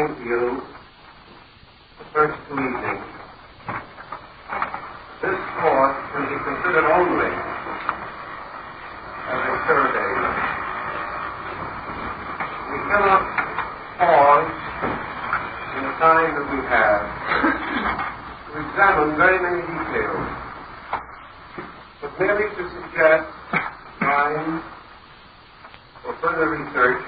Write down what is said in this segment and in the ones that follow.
explain to you the first two evenings. This course can be considered only as a survey. We cannot pause in the time that we have to examine very many details, but merely to suggest lines for further research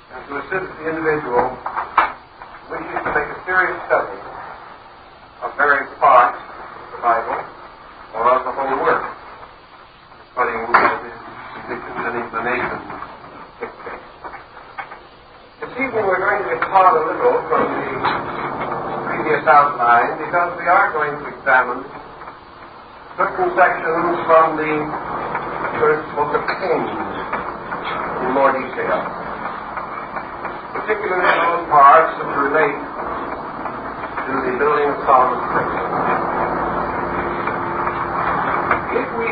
and to assist the individual who wishes to make a serious study of various parts of the Bible or of the whole work, according as his convictions and inclinations dictate. This evening we're going to depart a little from the previous outline because we are going to examine certain sections from the first book of Kings in more detail, particularly those parts that relate to the building of Solomon's temple. If we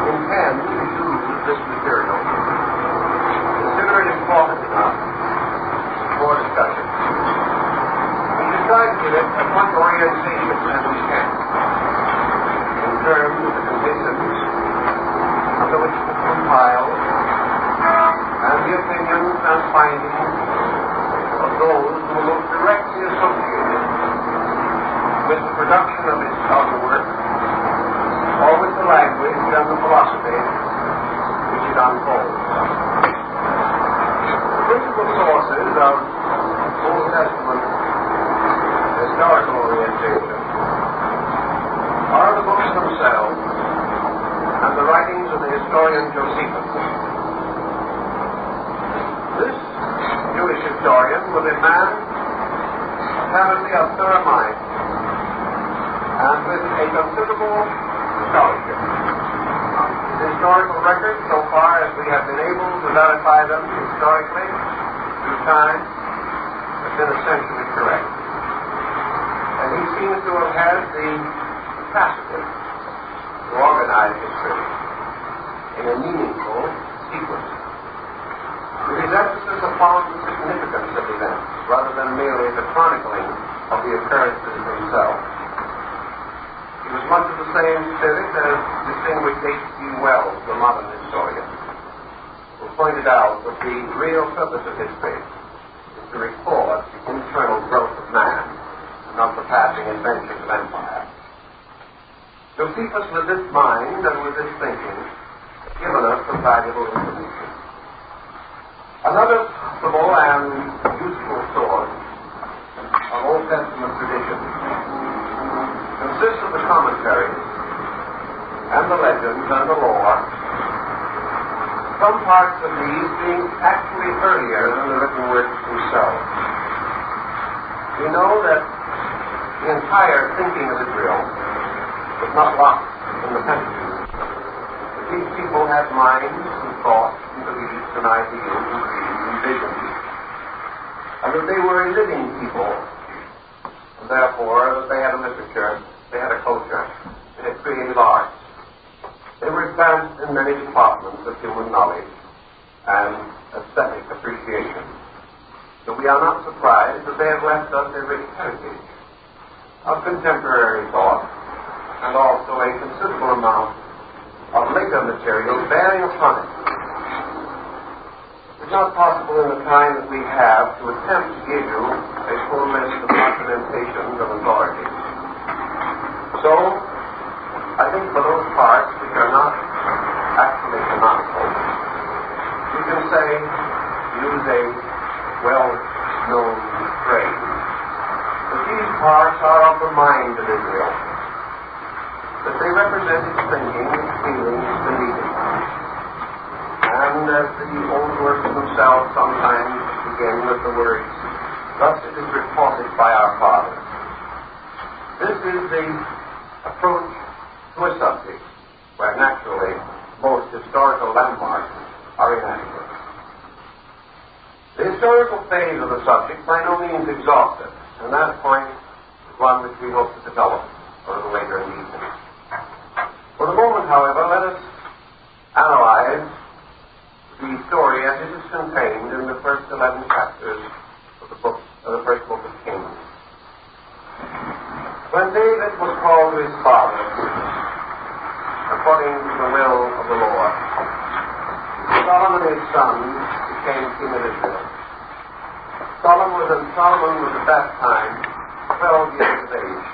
intend to use this material, consider it important enough for discussion, we should try to give it as much orientation as we can in terms of the conditions under which it was compiled and the opinions and findings of those who were most directly associated with the production of the work or with the language and the philosophy which it unfolds. The principal sources of Old Testament historical orientation are the books themselves and the writings of the historian Josephus. This Jewish historian was a man apparently of thorough mind and with a considerable scholarship. His historical records, so far as we have been able to verify them historically through time, have been essentially correct. And he seems to have had the capacity to organize history in a meaningful sequence, with his emphasis upon the significance of events rather than merely the chronicling of the occurrences themselves. He was much of the same spirit as distinguished H.G. Wells, the modern historian, who pointed out that the real purpose of history is to record the internal growth of man and not the passing adventures of empire. Josephus, with this mind and with this thinking, has given us some valuable information. Another possible and useful source of Old Testament tradition consists of the commentaries and the legends and the lore, some parts of these being actually earlier than the written words themselves. We know that the entire thinking of Israel was not locked in the Pentateuch. But these people had minds and thoughts and beliefs and ideals and dreams and visions, and that they were a living people, and therefore that they had a literature, they had a culture, they had creative arts. They were advanced in many departments of human knowledge and aesthetic appreciation. So we are not surprised that they have left us a rich heritage of contemporary thought and also a considerable amount of later material bearing upon it. It's not possible in the time that we have to attempt to give you a full list of documentations of authority. So, I think for those parts which are not actually canonical, we can say, use a well-known phrase, that these parts are of the mind of Israel, that they represent its thinking, its feelings, its believing. And as the old works themselves sometimes begin with the words, "Thus it is reported by our fathers." This is the approach to a subject where naturally most historical landmarks are inadequate. The historical phase of the subject by no means exhaustive, and that point is one which we hope to develop a little later in the evening. For the moment, however, let us analyze the story as it is contained in the first 11 chapters to his father according to the will of the Lord. Solomon, his son, became king of Israel. Solomon was at that time 12 years of age.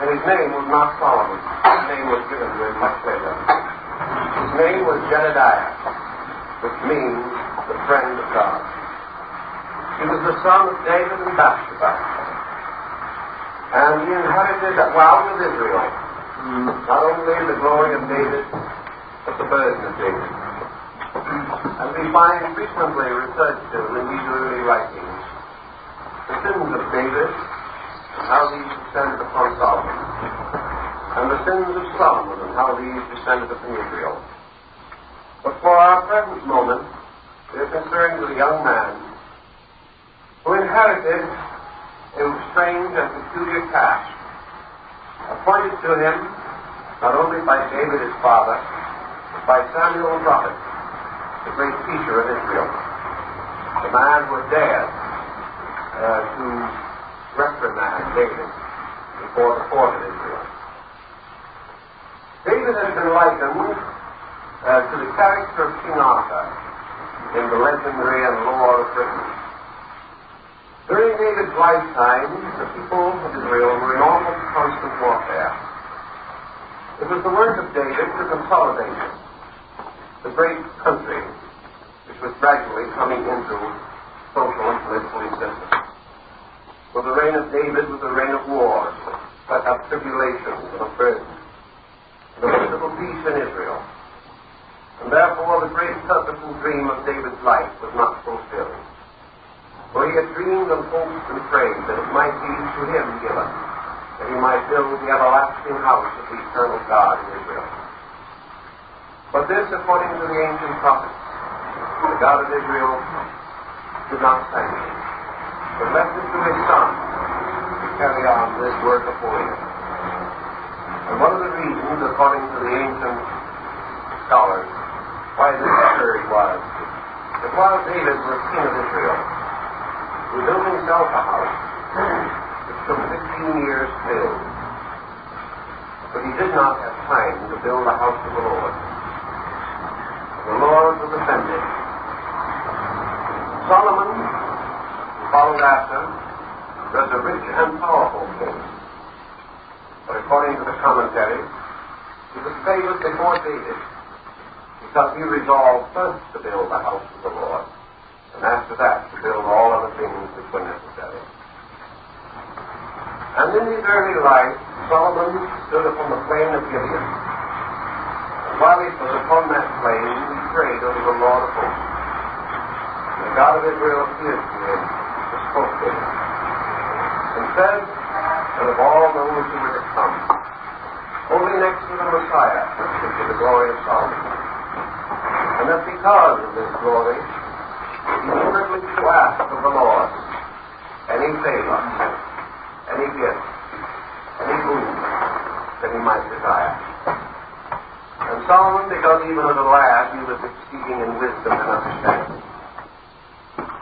And his name was not Solomon. His name was given to him much later. His name was Jedediah, which means the friend of God. He was the son of David and Bathsheba. And he inherited a crown of Israel, not only the glory of David, but the burden of David. And we find frequently referred to in these early writings the sins of David, and how these descended upon Solomon, and the sins of Solomon, and how these descended upon Israel. But for our present moment, we are concerned with a young man who inherited a strange and peculiar task, appointed to him not only by David his father, but by Samuel the prophet, the great teacher of Israel, the man who had dared to reprimand David before the court of Israel. David has been likened to the character of King Arthur in the legendary and lore of Britain. During David's lifetime, the people of Israel were in almost constant warfare. It was the work of David to consolidate the great country, which was gradually coming into social and political existence. For the reign of David was a reign of wars, but of tribulations and of burdens, and of political peace in Israel. And therefore the great purpose and dream of David's life was not fulfilled. For he had dreamed and hoped and prayed that it might be to him given, that he might build the everlasting house of the eternal God in Israel. But this, according to the ancient prophets, the God of Israel did not sanction, but left it to his son to carry on this work of holiness. And one of the reasons, according to the ancient scholars, why this occurred was that while David was king of Israel, he built himself a house which took 15 years to build. But he did not have time to build a house of the Lord. The Lord was offended. Solomon, who followed after, was a rich and powerful king. But according to the commentaries, he was favored before David because he resolved first to build the house of the Lord, and after that to build all other things which were necessary. And in his early life, Solomon stood upon the plain of Gibeon. And while he was upon that plain, he prayed unto the Lord of hosts. And the God of Israel appeared to him, and spoke to him, and said that of all those who were to come, only next to the Messiah should be the glory of Solomon. And that because of this glory, he was privileged to ask of the Lord any favor, any gift, any boon that he might desire. And Solomon, because even as a lad he was exceeding in wisdom and understanding,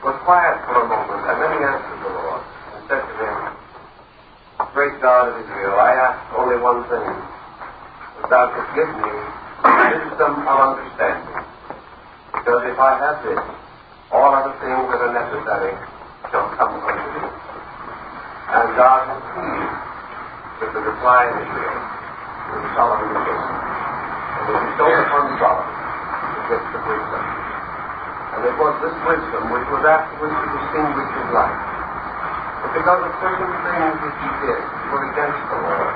was quiet for a moment, and then he answered the Lord and said to him, Great God of Israel, I ask only one thing, that thou should give me wisdom of understanding, because if I have this, all other things that are necessary shall come unto me. And God was pleased with the reply of Israel, when Solomon came, and he bestowed upon Solomon the gift of wisdom. And it was this wisdom which was afterwards to distinguish his life. But because of certain things which he did which were against the Lord,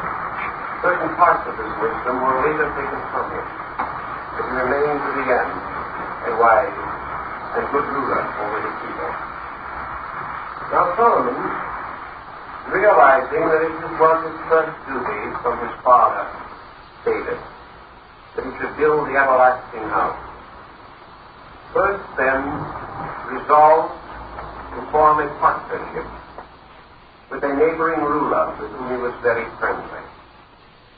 certain parts of his wisdom were later taken from him, but he remained to the end a wise and good ruler over his people. Now Solomon, realizing that it was his first duty from his father, David, that he should build the everlasting house, first then resolved to form a partnership with a neighboring ruler with whom he was very friendly.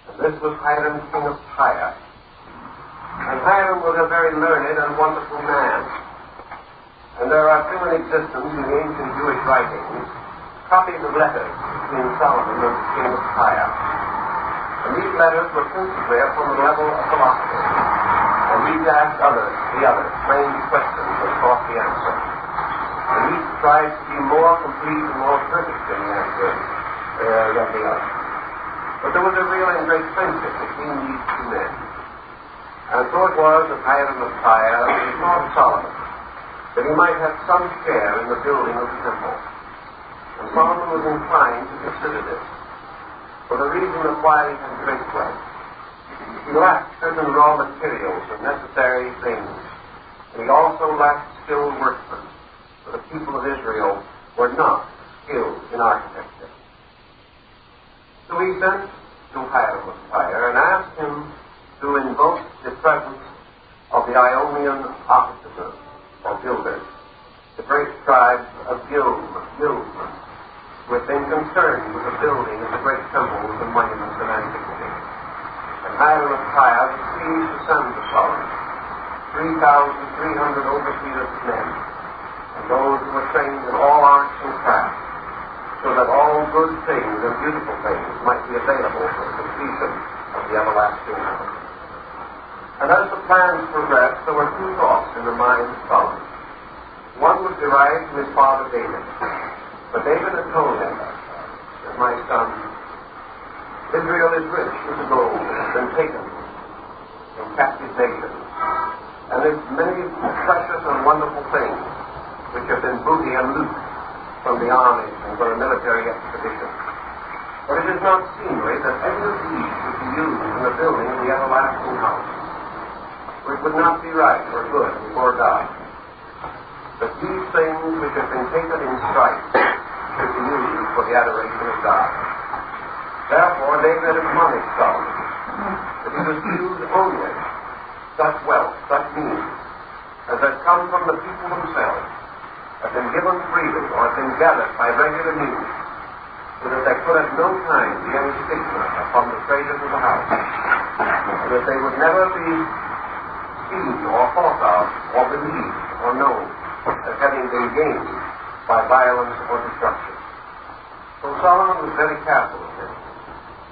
And this was Hiram, king of Tyre. And Hiram was a very learned and wonderful man. And there are still in existence in the ancient Jewish writings copies of letters between Solomon and the king of Tyre. letters were principally upon the level of philosophy, and these asked the others, strange questions that sought the answer. And each tried to be more complete and more perfect in the answer than the other. But there was a real and great friendship between these two men. And so it was that Hiram of Tyre thought of Solomon, that he might have some share in the building of the temple. And Solomon was inclined to consider this, for the reason of why he had great wealth. He lacked certain raw materials and necessary things, and he also lacked skilled workmen, for the people of Israel were not skilled in architecture. So he sent to Hiram of Tyre and asked him to invoke the presence of the Ionian artificers, or builders, the great tribes of guildsmen, who had been concerned with the building of the great temples and monuments of antiquity. And Hiram of Tyre was pleased to send to Solomon 3,300 overseers of men, and those who were trained in all arts and crafts, so that all good things and beautiful things might be available for the completion of the everlasting house. And as the plans progressed, there were two thoughts in the mind of Solomon. One was derived from his father David. But David had told him that, my son, Israel is rich with the gold that has been taken from captive nations, and there's many precious and wonderful things which have been booty and loot from the armies and for a military expedition. But it is not seemly that any of these should be used in the building of the everlasting house, for it would not be right or good before God. But these things which have been taken in strife should be used for the adoration of God. Therefore, David admonished Solomon that he was to use only such wealth, such means, as had come from the people themselves, have been given freely, or have been gathered by regular means, so that there could at no time be any stigma upon the treasures of the house, and that they would never be seen or thought of or believed or known as having been gained by violence or destruction. So Solomon was very careful of this,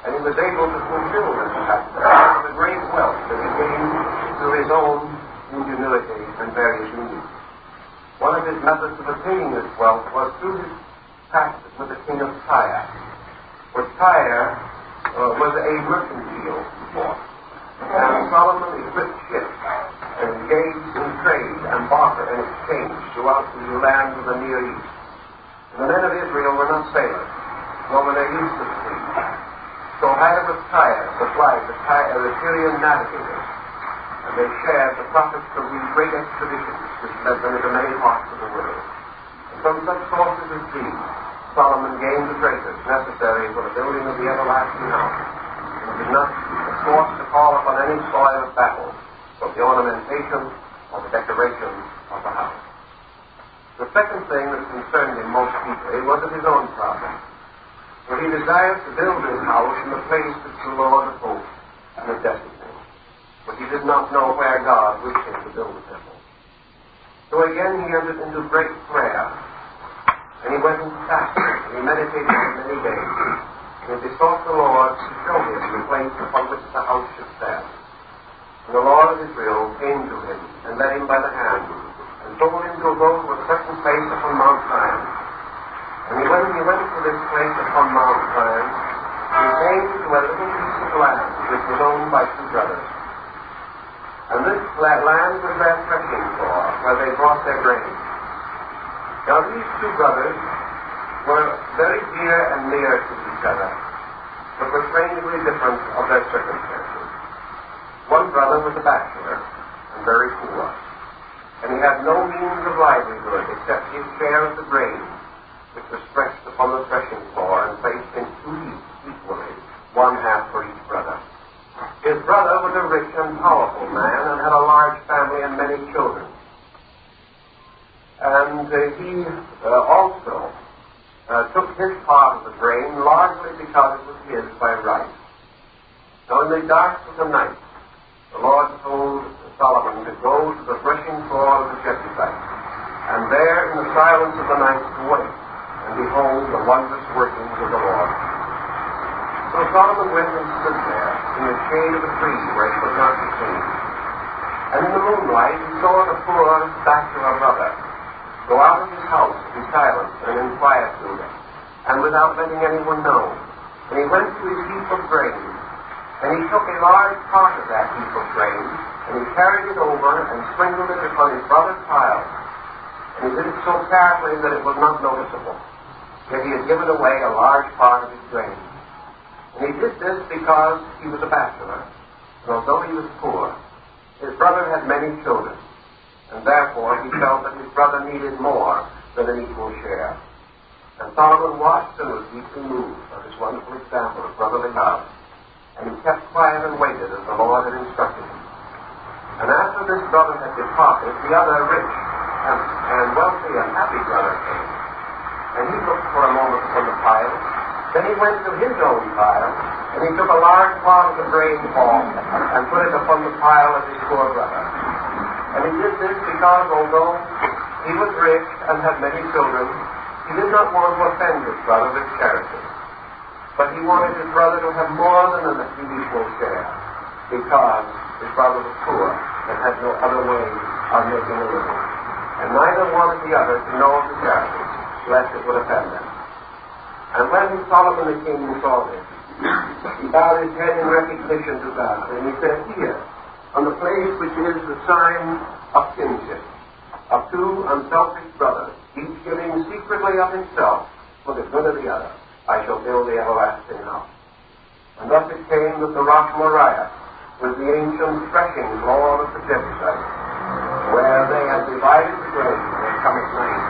and he was able to fulfill this task because of the great wealth that he gained through his own ingenuity and various means. One of his methods of attaining this wealth was through his practice with the king of Tyre, for Tyre was a merchant field before. And Solomon equipped ships and engaged in trade and barter and exchange throughout the land of the Near East. And the men of Israel were not sailors, nor were they used to the sea. So Hiram of Tyre supplied the Syrian navigators, and they shared the profits from these great expeditions which led them into many parts of the world. And from such sources as these, Solomon gained the treasures necessary for the building of the everlasting house, and did not force to call upon any spoil of battle for the ornamentation or the decoration of the house. The second thing that concerned him most deeply was of his own problem, for he desired to build his house in the place which the Lord of hosts had designated, but he did not know where God wished him to build the temple. So again he entered into great prayer, and he went into fasting, and he meditated for many days, and he besought the Lord to show him the place upon which the house should stand. And the Lord of Israel came to him and led him by the hand, and told him to go to a certain place upon Mount Zion. And when he went to this place upon Mount Zion, he came to a little piece of land which was owned by two brothers. And this land was their threshing floor, where they brought their grain. Now these two brothers were very dear and near to each other, but were strangely different of their circumstances. One brother was a bachelor and very poor, and he had no means of livelihood except his share of the grain, which was stretched upon the threshing floor and placed in two heaps equally, one half for each brother. His brother was a rich and powerful man and had a large family and many children. And he also took his part of the grain largely because it was his by right. Now in the dark of the night, the Lord told Solomon to go to the threshing floor of the Jebusites, and there in the silence of the night to wait and behold the wondrous workings of the Lord. So So Solomon went and stood there in the shade of a tree where he could not be seen. And in the moonlight he saw the poor bachelor brother go out of his house in silence and in quietude, and without letting anyone know. And he went to his heap of grain, and he took a large part of that heap of grain, and he carried it over and sprinkled it upon his brother's pile. And he did it so carefully that it was not noticeable. Yet he had given away a large part of his grain. And he did this because he was a bachelor, and although he was poor, his brother had many children, and therefore he felt that his brother needed more than an equal share. And Solomon watched and was deeply moved by this wonderful example of brotherly love, and he kept quiet and waited as the Lord had instructed him. And after this brother had departed, the other rich and wealthy and happy brother came. And he looked for a moment upon the pile. Then he went to his own pile, and he took a large part of the grain off and put it upon the pile of his poor brother. And he did this because, although he was rich and had many children, he did not want to offend his brother with charity. But he wanted his brother to have more than an equal share, because his brother was poor and had no other way of making a living. And neither wanted the other to know of the charity, lest it would offend them. And when Solomon the king saw this, he bowed his head in recognition to God, and he said, "Here, on the place which is the sign of kinship, of two unselfish brothers, each giving secretly of himself for the good of the other, I shall build the everlasting house." And thus it came that the rock Moriah was the ancient threshing floor of the Jebusites, where they had divided the grain and had come at night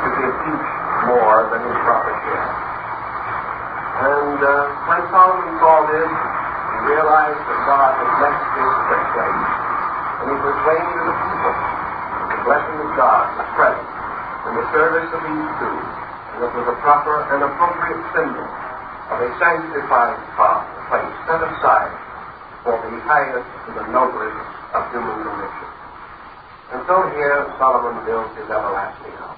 to give each more than his proper share. And when Solomon saw this, he realized that God had blessed this place, and he proclaimed to the people that the blessing of God was present in the service of these two, and it was a proper and appropriate symbol of a sanctified place set aside for the highest and the noblest of human condition. And so here Solomon built his everlasting house.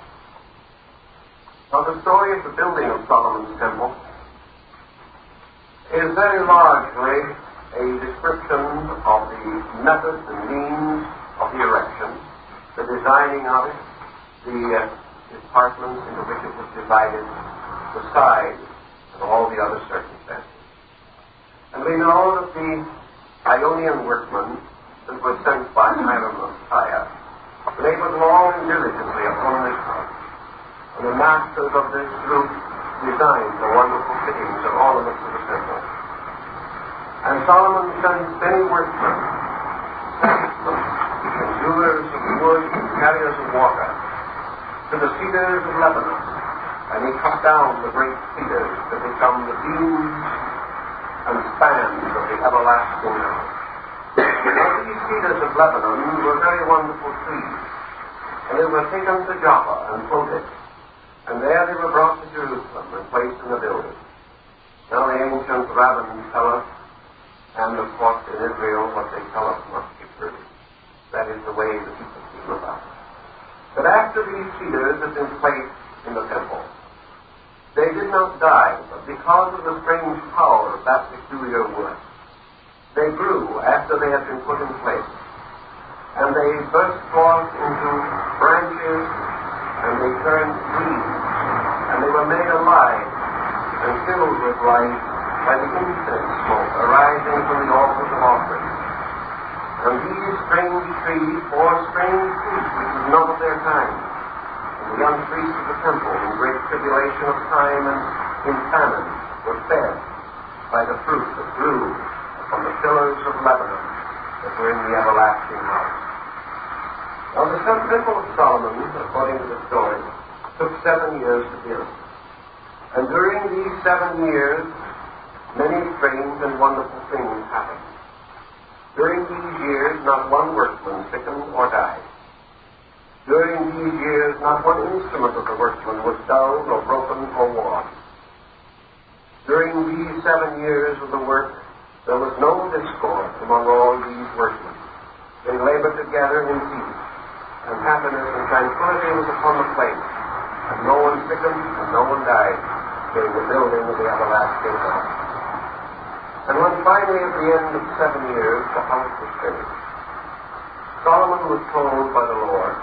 Now the story of the building of Solomon's temple is very largely a description of the methods and means of the erection, the designing of it, the departments into which it was divided, the size, and all the other circumstances. And we know that the Ionian workmen that were sent by Hiram of Tyre labored long and diligently upon this house, and the masters of this group designed the wonderful fittings and ornaments of the temple. And Solomon sent many workmen, craftsmen, and hewers of wood and carriers of water to the cedars of Lebanon, and he cut down the great cedars to become the beams and spans of the everlasting house. Now these cedars of Lebanon were very wonderful trees, and they were taken to Joppa and floated. And there they were brought to Jerusalem and placed in the building. Now the ancient rabbins tell us, and of course in Israel what they tell us must be true. That is the way the people feel about it. But after these cedars had been placed in the temple, they did not die, but because of the strange power of that peculiar wood, they grew after they had been put in place. And they burst forth into branches, and they turned green, and they were made alive and filled with life by the incense smoke arising from the altars of offering. And these strange trees bore strange fruit which was not of their kind. And the young priests of the temple, in great tribulation of time and in famine, were fed by the fruit that grew from the pillars of Lebanon that were in the everlasting house. Now the temple of Solomon, according to the story, took 7 years to build. And during these 7 years, many strange and wonderful things happened. During these years, not one workman sickened or died. During these years, not one instrument of the workman was dulled or broken or worn. During these 7 years of the work, there was no discord among all these workmen. They labored together in peace, and happiness and tranquility was upon the place, and no one sickened and no one died during the building of the everlasting house. And when finally at the end of 7 years the house was finished, Solomon was told by the Lord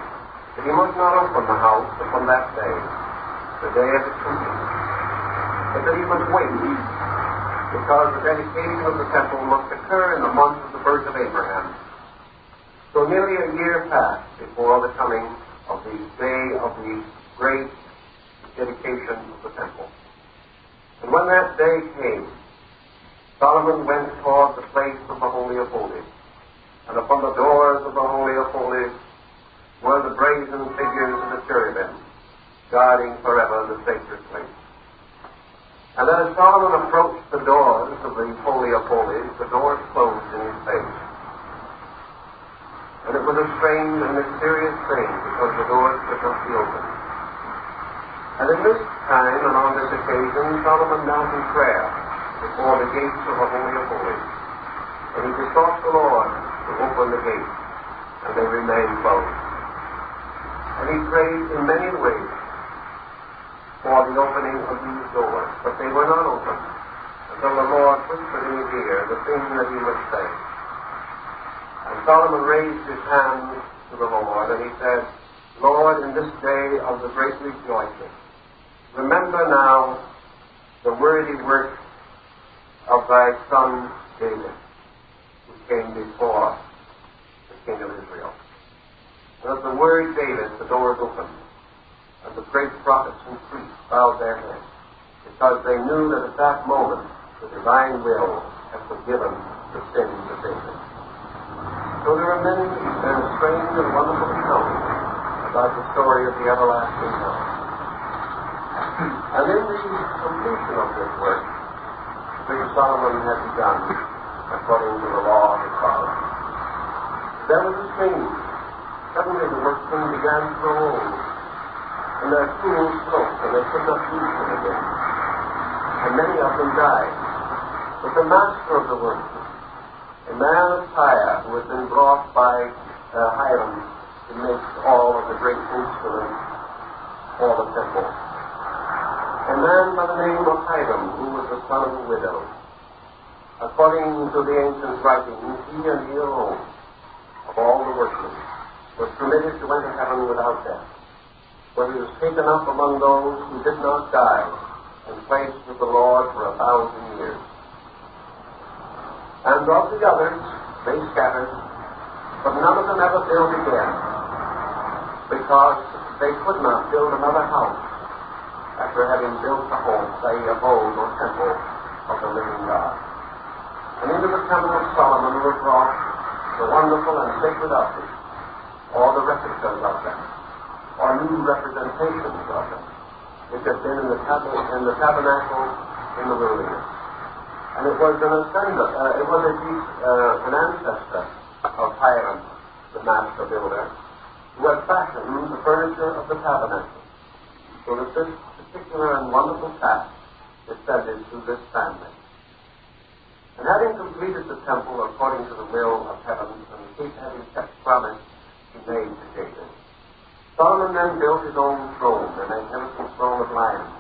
that he must not open the house upon that day, the day of its completion, but that he must wait, because the dedication of the temple must occur in the month of the birth of Abraham. So nearly a year passed before the coming of the day of the great dedication of the temple. And when that day came, Solomon went toward the place of the Holy of Holies, and upon the doors of the Holy of Holies were the brazen figures of the cherubim, guarding forever the sacred place. And as Solomon approached the doors of the Holy of Holies, the doors closed in his face. And it was a strange and mysterious thing, because the doors could not be opened. And in this time, and on this occasion, Solomon knelt in prayer before the gates of the Holy of Holies. And he besought the Lord to open the gates, and they remained closed. And he prayed in many ways for the opening of these doors, but they were not opened until the Lord whispered in his ear the thing that he must say. And Solomon raised his hands to the Lord, and he said, Lord, in this day of the great rejoicing, remember now the worthy work of thy son David, who came before the king of Israel. And at the word David, the doors opened, and the great prophets and priests bowed their heads, because they knew that at that moment the divine will had forgiven the sins of David. So there are many strange and wonderful accounts about the story of the everlasting house. And in the completion of this work, which Solomon had begun according to the law of his father, there was a change. Suddenly the workmen began to grow old, and their tools broke, and they could not use them again. And many of them died. But the master of the workmen, a man of Tyre, who had been brought by Hiram to make all of the great instruments for the temple, a man by the name of Hiram, who was the son of a widow. According to the ancient writings, he and he alone, of all the workmen, was permitted to enter heaven without death, for he was taken up among those who did not die and placed with the Lord for 1,000 years. And of the others, they scattered, but none of them ever built again, because they could not build another house after having built the home, the abode or temple of the living God. And into the temple of Solomon were brought the wonderful and sacred objects, or the replicas of them, or new representations of them, which had been in the tabernacle in the wilderness. And it was an ancestor of Hiram, the master builder, who had fashioned the furniture of the tabernacle, so that this particular and wonderful task descended to this family. And having completed the temple according to the will of heaven, and having kept promise he made to David, Solomon then built his own throne, the magnificent throne of lions.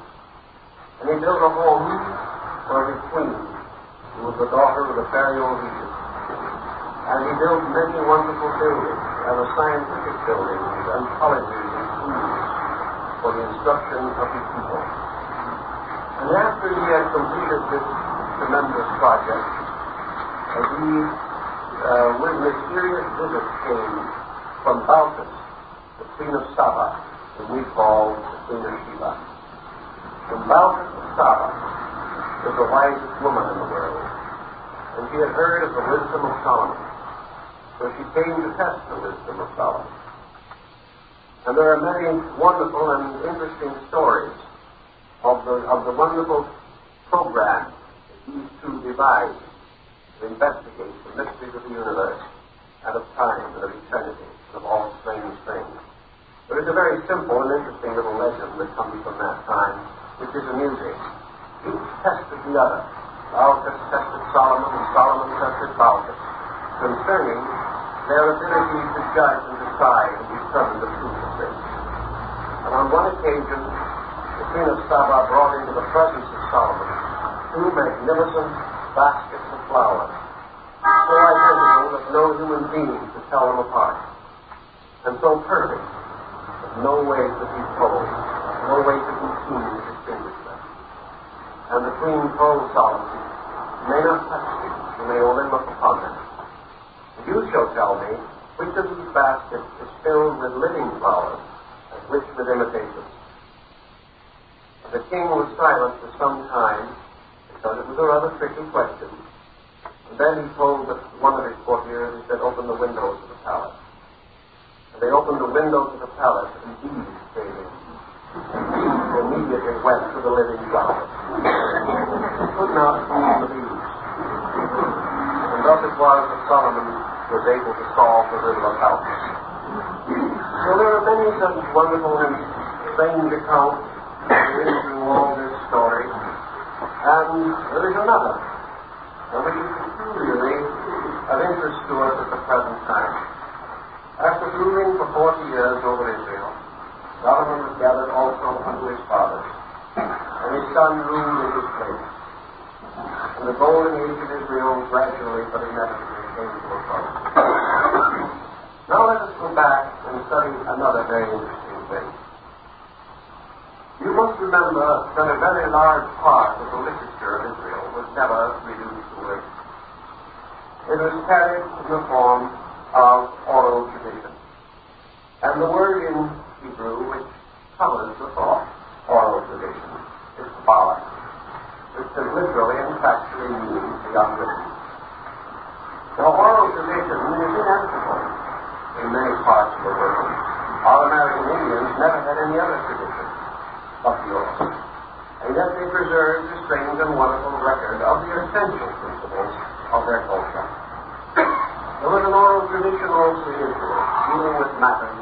And he built a home for his queen, who was the daughter of the Pharaoh of Egypt. And he built many wonderful buildings, and scientific buildings, and colleges and schools for the instruction of his people. And after he had completed this tremendous project, with mysterious visits came from Baltus, the Queen of Saba, whom we call the Queen of Sheba. And Baltus of Saba was the wisest woman in the world, and she had heard of the wisdom of Solomon, so she came to test the wisdom of Solomon. And there are many wonderful and interesting stories of the wonderful program that these two devised to investigate the mysteries of the universe and of time and of eternity and of all strange things. There is a very simple and interesting little legend that comes from that time, which is amusing. Each tested the other. Baltus tested Solomon, and Solomon tested Baltus, concerning their ability to judge and decide and determine the truth of things. And on one occasion, Queen of Saba brought into the presence of Solomon 2 magnificent baskets of no human being to tell them apart, and so perfect that no way could be told, no way could be seen to distinguish them. And the Queen told Solomon, "You may not touch these, you may only look upon them. And you shall tell me which of these baskets is filled with living flowers, and which with imitations." And the king was silent for some time, because it was a rather tricky question. And then he told one of his courtiers, he said, "Open the windows of the palace." And they opened the windows of the palace, and bees came in. And bees immediately went to the living flowers. They could not fool the bees. And thus it was that Solomon was able to solve the riddle of houses. So there are many such wonderful and strange accounts through all this story. And there is another, which is peculiarly of interest to us at the present time. After ruling for 40 years over Israel, Solomon was gathered also unto his fathers, and his son ruled in his place. And the golden age of Israel gradually but inevitably came to a close. Now let us go back and study another very interesting thing. You must remember that a very large part of the literature of Israel was never reduced to words. It was carried in the form of oral tradition. And the word in Hebrew which covers the thought, oral tradition, is Kabbalah, which can literally and factually mean the unwritten. Now, oral tradition is inevitable in many parts of the world. Our American Indians never had any other tradition but the oral. And yet they preserved a strange and wonderful record of the essential principles of their culture. There was an oral tradition also in Israel, dealing with matters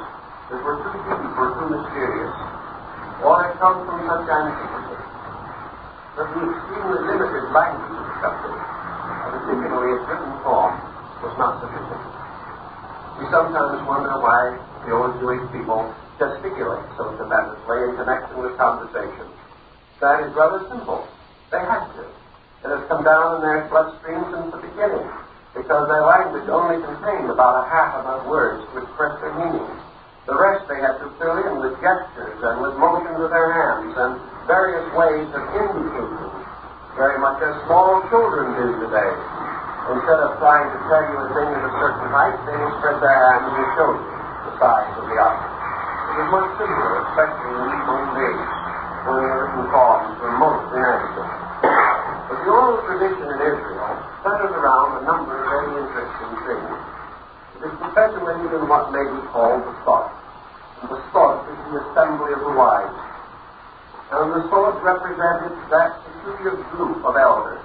that were too deep or too mysterious, or had come from such antiquity, that the extremely limited language of the country, and particularly its written form, was not sufficient. We sometimes wonder why the old Jewish people gesticulate so tremendously in connection with conversation. That is rather simple. They had to. It has come down in their bloodstream since the beginning, because their language only contained about a half of those words to express their meaning. The rest they had to fill in with gestures and with motions of their hands and various ways of indicating, very much as small children do today. Instead of trying to tell you a thing at a certain height, they will spread their hands and show you the size of the object. It was much simpler, especially in these old days, when the written forms were most inadequate. But the oral tradition in Israel centers around a number of very interesting things. It is perpetuated in what may be called the thought. And the thought is the assembly of the wise. And the thought represented that peculiar group of elders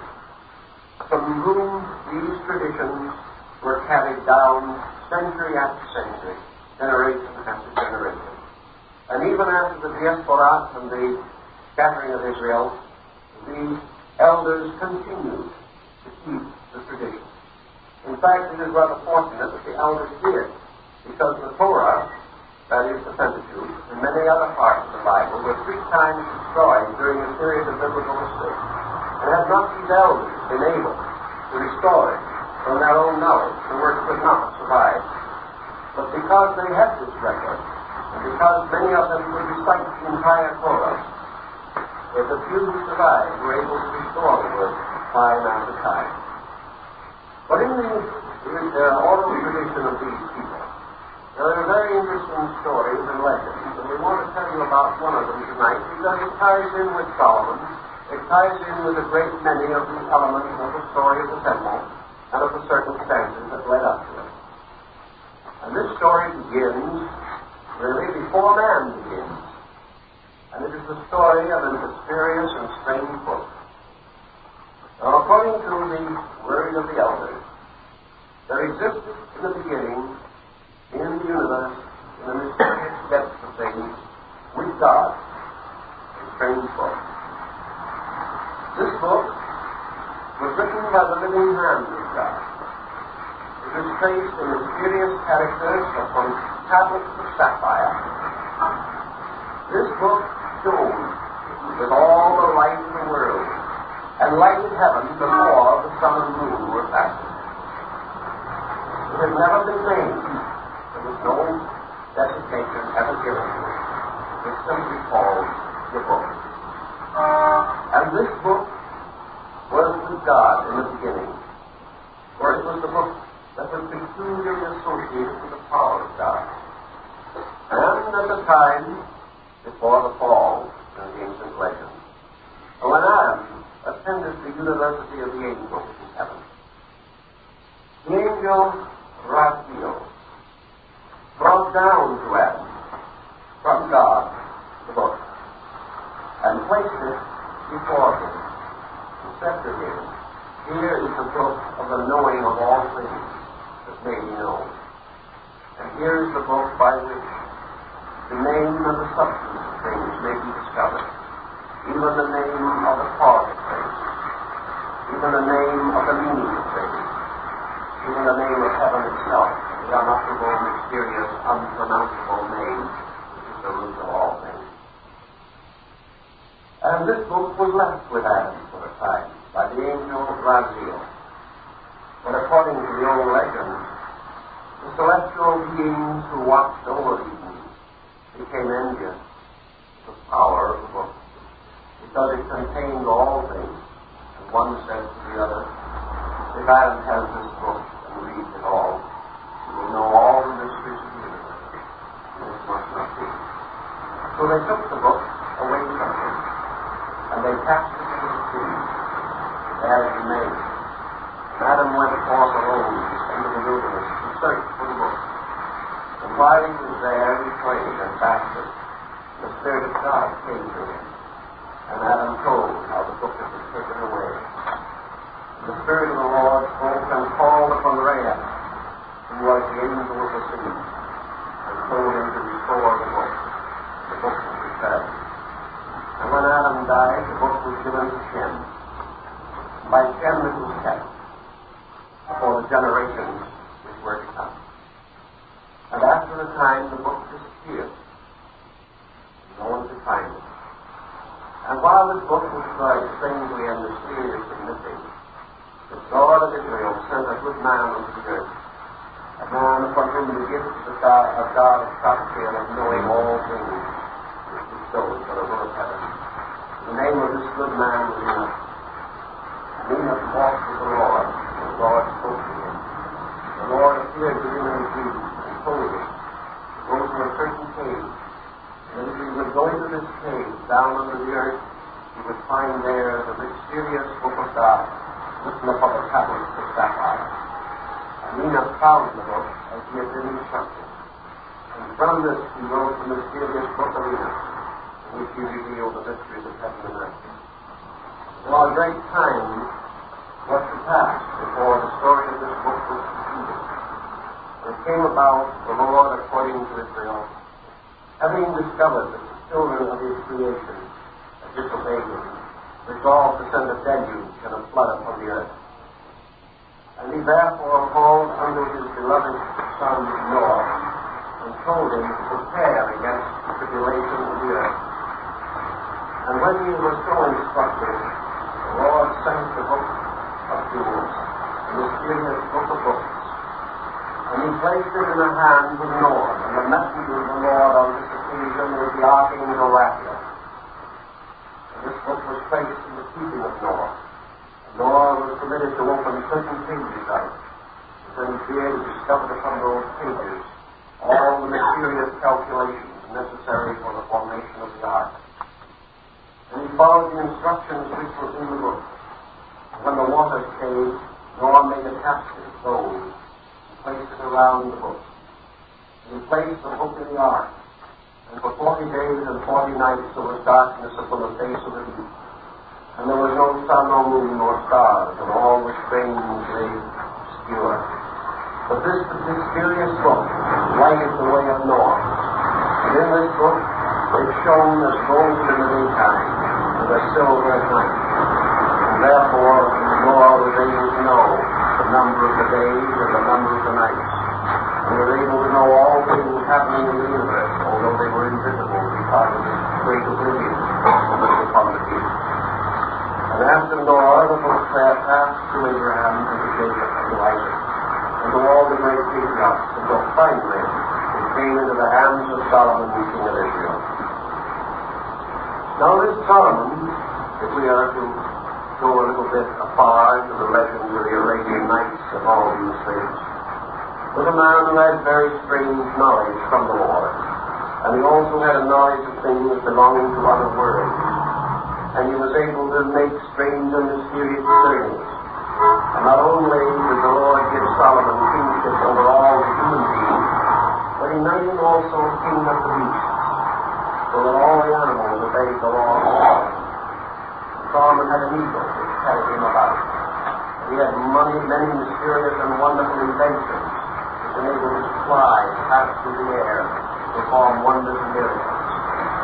from whom these traditions were carried down century after century, generation after generation. And even after the diaspora and the scattering of Israel, these elders continued to keep the tradition. In fact, it is rather fortunate that the elders did, because the Torah, that is the Pentateuch, and many other parts of the Bible were 3 times destroyed during a period of biblical history. And had not these elders been able to restore it from their own knowledge, the work could not have survived. But because they had this record, and because many of them could recite the entire Torah, the few who survived were able to restore the work time after time. But in the oral tradition of these people, there are very interesting stories and legends, and we want to tell you about one of them tonight because it ties in with Solomon. It ties in with a great many of the elements of the story of the temple and of the circumstances that led up to it. And this story begins really before man begins. And it is the story of a mysterious and strange book. Now, according to the word of the elders, there existed in the beginning, in the universe, in the mysterious depths of things, with God, a strange book. This book was written by the living hand of God. It was traced in mysterious characters upon tablets of sapphire. This book shone with all the light in the world and lighted heaven before the sun and moon were fastened. It had never been named. There was no designation ever given to it. It was simply called the book. And this book was with God in the beginning, for it was the book that was peculiarly associated with the power of God. And at the time before the fall in the ancient legend, when Adam attended the university of the angels in heaven, the angel Raphael brought down to Adam from God the book and placed it before him and said to him, "Here is the book of the knowing of all things that may be known. And here is the book by which the name and the substance of things may be discovered, even the name of the cause of things, even the name of the meaning of things, even the name of heaven itself, the unutterable, mysterious, unpronounceable name, which is the root of all things." And this book was left with Adam for a time by the angel Raphael. But according to the old legend, the celestial beings who watched over Eden became envious of the power of the book, because it contained all things. And one said to the other, "If Adam has this book and reads it all, he will know all the mysteries of the universe. And this must not be." So they took the book away from him, and they cast it into the sea. There it remained. Adam went forth alone into the wilderness to search for the book. And while he was there, he prayed and fasted. The Spirit of God came to him, and Adam told how the book had been taken away. And the Spirit of the Lord spoke and called upon Rahab, who was the angel of the sea, and told him to restore the book. The book was returned. And when Adam died, the book was given to Shem. By Shem it was kept for the generations which were to come. And after a time, the book disappeared. No one could find it. And while this book was strangely and mysteriously missing, the God of Israel sent a good man unto the earth, a man upon whom the gift of God of prophecy and of knowing all things was bestowed for the will of heaven. The name of this good man was Enoch. And Enoch walked with the Lord, and the Lord spoke to him. The Lord appeared to him in a dream, told him to go to a certain cave, and if he would go into this cave down under the earth, he would find there the mysterious book of God written upon the tablets of sapphire. And Enoch found the book as he had been instructed, and from this he wrote the mysterious book of Enoch, in which he revealed the mysteries of heaven and earth. Now a great time was to pass before the story of this book was completed. It came about, the Lord, according to Israel, having discovered that the children of his creation had disobeyed him, resolved to send a deluge and a flood upon the earth. And he therefore called unto his beloved son Noah, and told him to prepare against the tribulation of the earth. And when he was so instructed, the Lord sent the book of jewels, the mysterious book of books, and he placed it in the hands of Noah, and the messenger of the Lord on this occasion was the archangel Raphael. And this book was placed in the keeping of Noah. And Noah was permitted to open certain pages of it. And when he did, he discovered upon those pages all the mysterious calculations necessary for the formation of the ark. And he followed the instructions which were in the book. And when the waters came, Noah made a casket of gold, placed it around the book. And he placed the book in the ark. And for 40 days and 40 nights there was darkness upon the face of the deep. And there was no sun, nor moon, nor stars, and all was strangely obscure. But this mysterious book lighted the way of Noah. And in this book it shone as gold in the daytime, and as silver at night. And therefore Noah was able to know the number of the days and the number of the nights, and was able to know all things happening in the universe, although they were invisible because of this great oblivion that was upon the deep. And after Noah, the book passed to Abraham and to Jacob and to Isaac. and to all the great patriarchs, until finally it came into the hands of Solomon, the king of Israel. Now this Solomon, if we are to go a little bit afar into the legends of the Arabian Nights and all these things, was a man who had very strange knowledge from the Lord. And he also had a knowledge of things belonging to other worlds. And he was able to make strange and mysterious journeys. And not only did the Lord give Solomon kingship over all the human beings, but he made him also king of the beasts, so that all the animals obeyed the law of God. Solomon had an eagle which carried him about. He had many mysterious and wonderful inventions which enabled him to fly, pass through the air, perform wonders and miracles.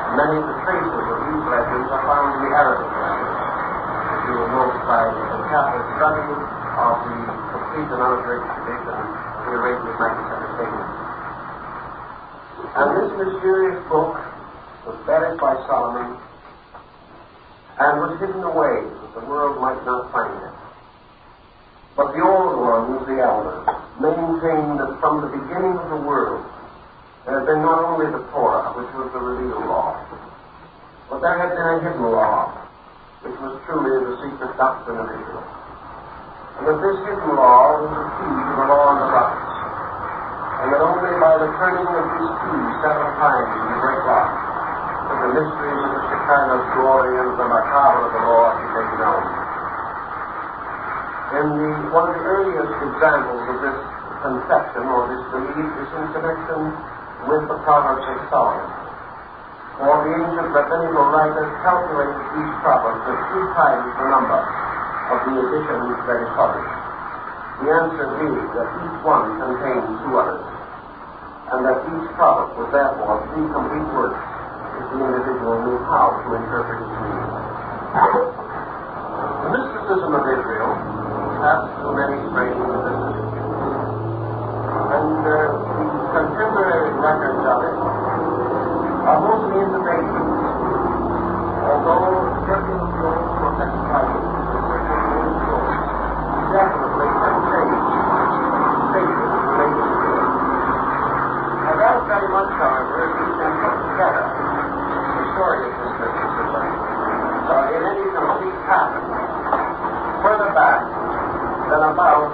Many of the traces of these legends are found in the Arabic language, as you will note by the careful study of the complete and unabridged tradition of the Arabian Nights entertainment. And this mysterious book was buried by Solomon and was hidden away that the world might not find it. But the old ones, the elders, maintained that from the beginning of the world there had been not only the Torah, which was the revealed law, but there had been a hidden law, which was truly the secret doctrine of Israel. And that this hidden law was the key to the law and the prophets. And that only by the turning of these keys several times in the great lock could the mysteries of the Shekinah's glory and the macabre of the law be made known. One of the earliest examples of this conception or this belief is in connection with the Proverbs of Solomon. For the ancient rabbinical writers calculated these proverbs at 3 times the number of the editions that is published. The answer being that each one contains 2 others, and that each proverb was therefore 3 complete works if the individual knew how to interpret its meaning. The mysticism of Israel passed through many strange vicissitudes, and the contemporary records of it are mostly intimations, although certain of the old prophetic writings and certain of the old stories definitely contain statements related to it. And that very much, however, is been put together, the story of this mysticism, in any complete pattern, further back than about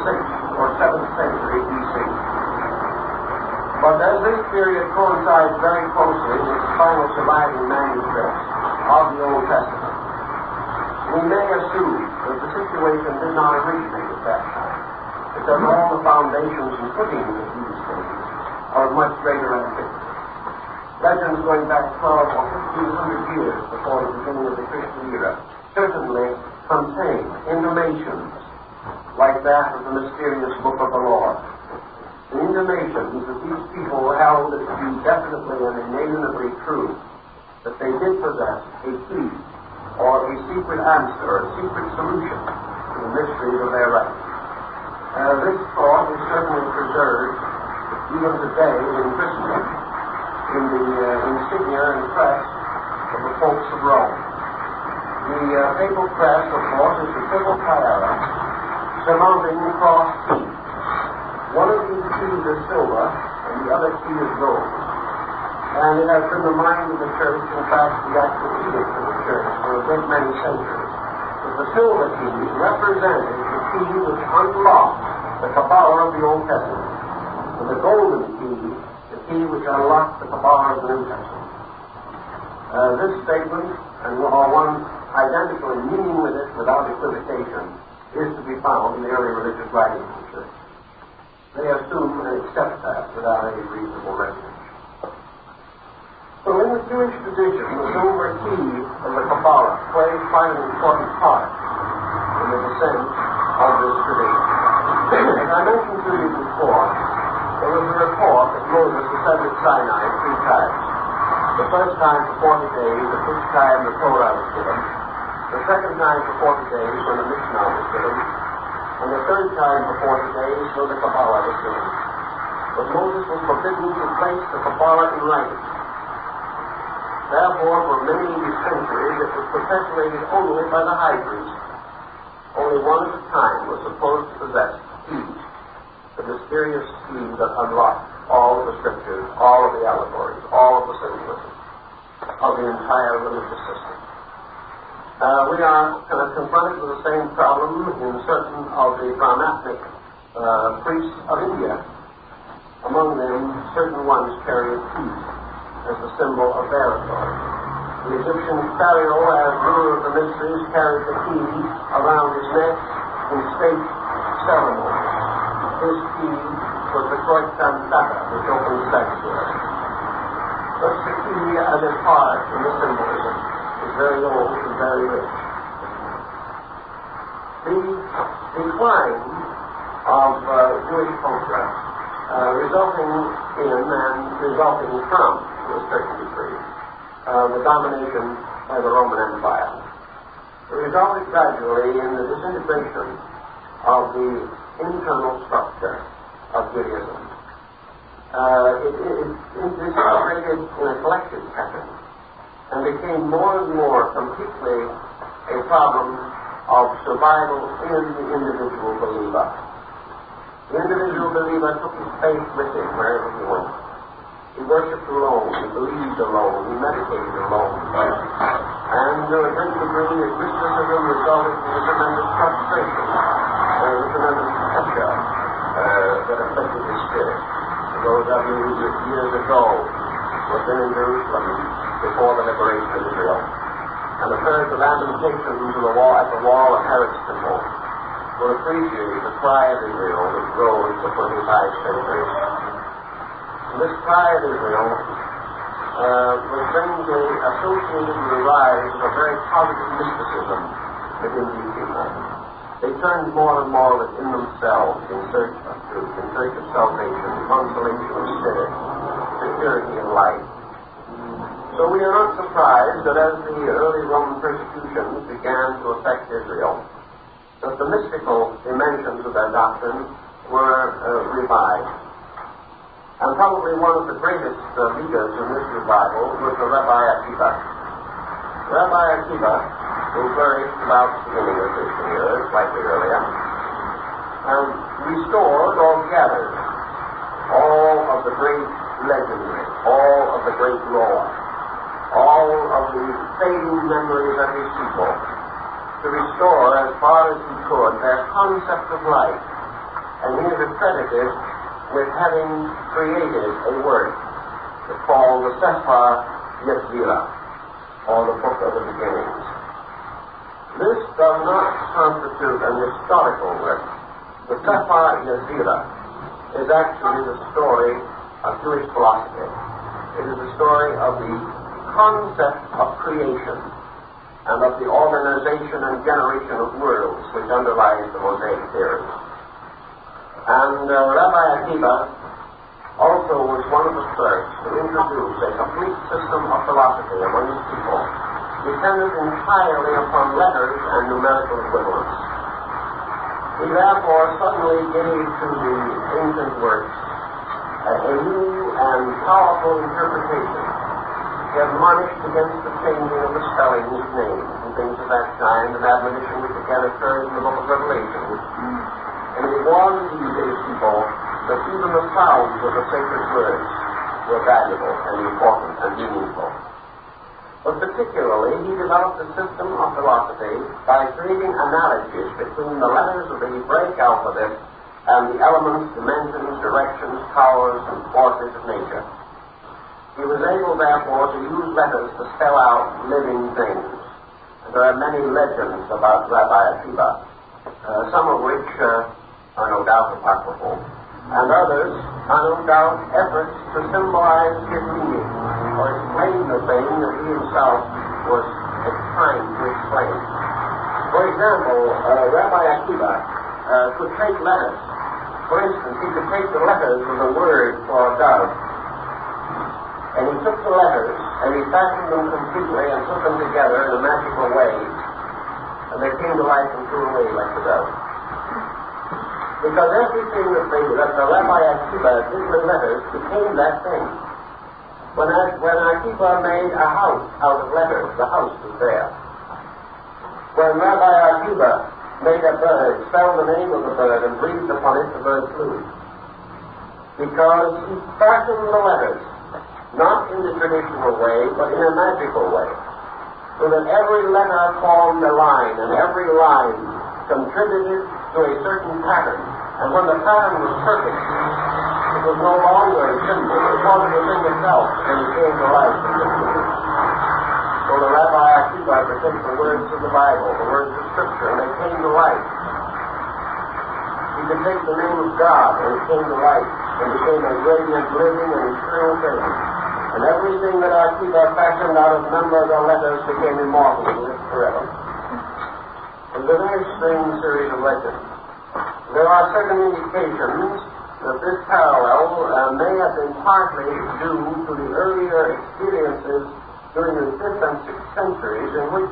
6th or 7th century B.C. But as this period coincides very closely with the final surviving manuscripts of the Old Testament, we may assume that the situation did not originate at that time, because all the foundations and footings of these things are of much greater antiquity. Legends going back 12 or 1500 years before the beginning of the Christian era certainly contain intimations like that of the mysterious book of the Lord. The intimations that these people held it to be definitely and inalienably true, that they did possess a key or a secret answer or a secret solution to the mysteries of their writing. This thought is certainly preserved even today in Christendom, in the insignia and crest of the popes of Rome. The papal crest, of course, is the triple tiara surmounting the cross key. One of these keys is silver, and the other key is gold. And it has been the mind of the church, in fact, the actual edict of the church for a great many centuries, that the silver key represented the key which unlocked the Kabbalah of the Old Testament, and the golden key, the key which unlocked the Kabbalah of the New Testament. This statement, and one identical in meaning with it without equivocation, is to be found in the early religious writings of the church. They assume and accept that without any reasonable reservation. So in the Jewish tradition, the silver key of the Kabbalah plays quite an important part in the descent of this tradition. As I mentioned to you before, there was a report that Moses ascended Sinai 3 times. The first time for 40 days, the first time the Torah was given, the second time for 40 days when the Mishnah was given, and the third time for 40 days when the Kabbalah was given. But Moses was forbidden to place the Kabbalah in writing. Therefore, for many centuries, it was perpetuated only by the high priest. Only one at a time was supposed to possess keys. the mysterious key that unlocks all of the scriptures, all of the allegories, all of the symbolism of the entire religious system. We are confronted with the same problem in certain of the Brahmanic priests of India. Among them, certain ones carry a key as the symbol of their authority. The Egyptian pharaoh, as ruler of the mysteries, carried the key around his neck in state ceremonies. His key was the Kroit-Samsata, which opens sanctuary. Thus the key as a part in the symbolism is very old and very rich. The decline of Jewish culture resulting in and resulting from, to a certain degree, the domination by the Roman Empire. It resulted gradually in the disintegration of the internal structure of Judaism. It disintegrated in a collective pattern and became more and more completely a problem of survival in the individual believer. The individual believer took his faith with him wherever he went. He worshipped alone, he believed alone, he meditated alone. And to a great degree, his mysticism resulted in a tremendous frustration, a tremendous pressure that affected his spirit. Those of you who years ago were in Jerusalem before the liberation of Israel, and have heard the lamentations of at the wall of Herod's temple, will appreciate the cry of Israel which rose for 25 centuries. And this cry of Israel was strangely associated with the rise of a very positive mysticism within these people. They turned more and more within themselves in search of truth, in search of salvation, consolation of spirit, security of life. So we are not surprised that as the early Roman persecutions began to affect Israel, that the mystical dimensions of their doctrine were revived. And probably one of the greatest leaders in this revival was the Rabbi Akiva. Rabbi Akiva, who flourished about the beginning of this year, slightly earlier, restored or gathered all of the great legendary, all of the great lore, all of the fading memories of his people, to restore as far as he could their concept of life. And he is accredited with having created a work called the Sefer Yetzirah, or the Book of the Beginnings. This does not constitute an historical work. The Sefer Yetzirah is actually the story of Jewish philosophy. It is the story of the concept of creation and of the organization and generation of worlds which underlies the Mosaic theory. And Rabbi Akiva also was one of the first to introduce a complete system of philosophy among his people, dependent entirely upon letters and numerical equivalents. He therefore suddenly gave to the ancient works a new and powerful interpretation. He admonished against the changing of the spelling of names and things of that kind, an admonition which again occurs in the book of Revelation. And he warned these people that even the sounds of the sacred words were valuable and important and meaningful. But particularly, he developed a system of philosophy by creating analogies between the letters of the Hebraic alphabet and the elements, dimensions, directions, powers, and forces of nature. He was able, therefore, to use letters to spell out living things. And there are many legends about Rabbi Akiva, some of which are no doubt apocryphal, and others are no doubt efforts to symbolize his meaning or explain the thing that he himself was trying to explain. For example, Rabbi Akiva could take letters. For instance, he could take the letters of the word for dove, and he took the letters and he fashioned them completely and put them together in a magical way, and they came to life and flew away like the dove. Because everything that the Rabbi Akiva did with letters became that thing. When Akiva made a house out of letters, the house was there. When Rabbi Akiva made a bird, spelled the name of the bird, and breathed upon it, the bird flew. because he fashioned the letters, not in the traditional way, but in a magical way, so that every letter formed a line, and every line contributed to a certain pattern. And when the pattern was perfect, it was no longer a symbol, it was the thing itself, and it came to life. So the Rabbi Akiva would take the words of the Bible, the words of Scripture, and they came to life. He could take the name of God, and it came to life, and became a radiant, living, and eternal thing. And everything that Akiva fashioned out of numbers or letters became immortal and lived forever. It's a very strange series of legends. There are certain indications that this parallel may have been partly due to the earlier experiences during the 5th and 6th centuries in which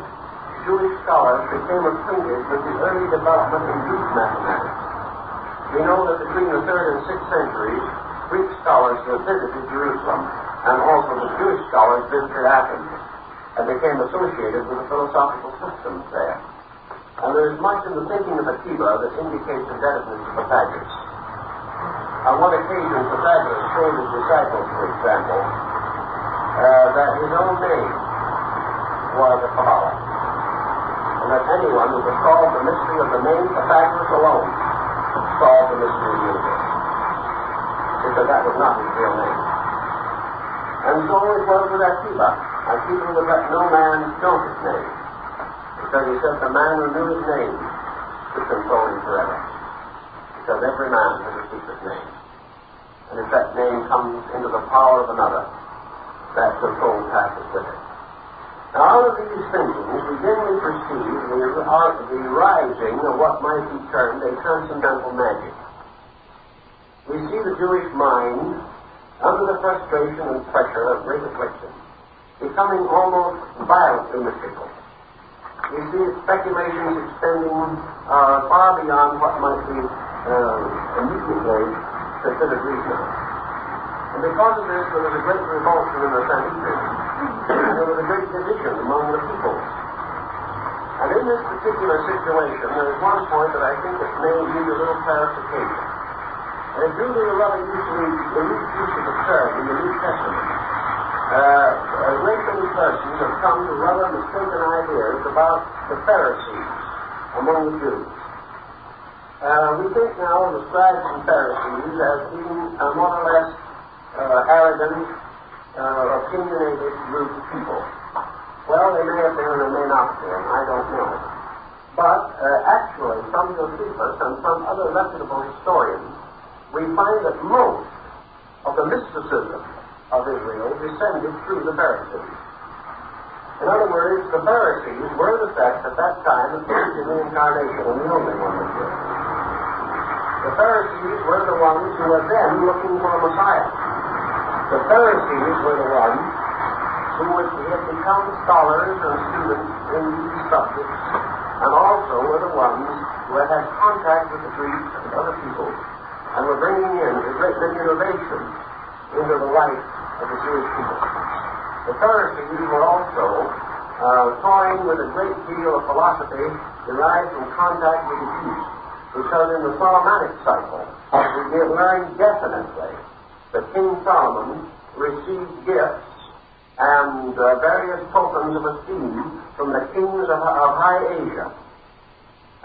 Jewish scholars became acquainted with the early development in Greek mathematics. We know that between the 3rd and 6th centuries, Greek scholars visited Jerusalem, and also the Jewish scholars visited Athens, and became associated with the philosophical systems there. And there is much in the thinking of Akiva that indicates indebtedness to Pythagoras. On one occasion, Pythagoras told his disciples, for example, that his own name was a Kabbalah, and that anyone who could solve the mystery of the name Pythagoras alone solved the mystery of the universe, because that was not his real name. And so it was with Akiva. Akiva would let no man know his name, because he said the man who knew his name could control him forever, because every man has a secret name. And if that name comes into the power of another, that control passes with it. Now, out of these thinkings, we dimly perceive the rising of what might be termed a transcendental magic. We see the Jewish mind, under the frustration and pressure of great affliction, becoming almost violently mystical. We see its speculations extending far beyond what might be immediately considered reasonable. And because of this, there was a great revulsion in the Sanhedrin. There was a great division among the people. And in this particular situation, there is one point that I think it may need a little clarification. And it's due to the rather loose use of the term in the New Testament. A great many persons have come to rather mistaken ideas about the Pharisees among the Jews. We think now of the scribes and Pharisees as being more or less arrogant, opinionated group of people. Well, they may have been or they may not have been, I don't know. But actually, from Josephus and some other reputable historians, we find that most of the mysticism of Israel descended through the Pharisees. In other words, the Pharisees were the sect at that time that believed in the Incarnation, and the only one that did. The Pharisees were the ones who were then looking for a Messiah. The Pharisees were the ones who had become scholars and students in these subjects, and also were the ones who had had contact with the Greeks and other people, and were bringing in a great many innovations into the life of the Jewish people. The Pharisees were also toying with a great deal of philosophy derived from contact with the East, because in the Solomonic cycle, we learn definitely that King Solomon received gifts and various tokens of esteem from the kings of High Asia,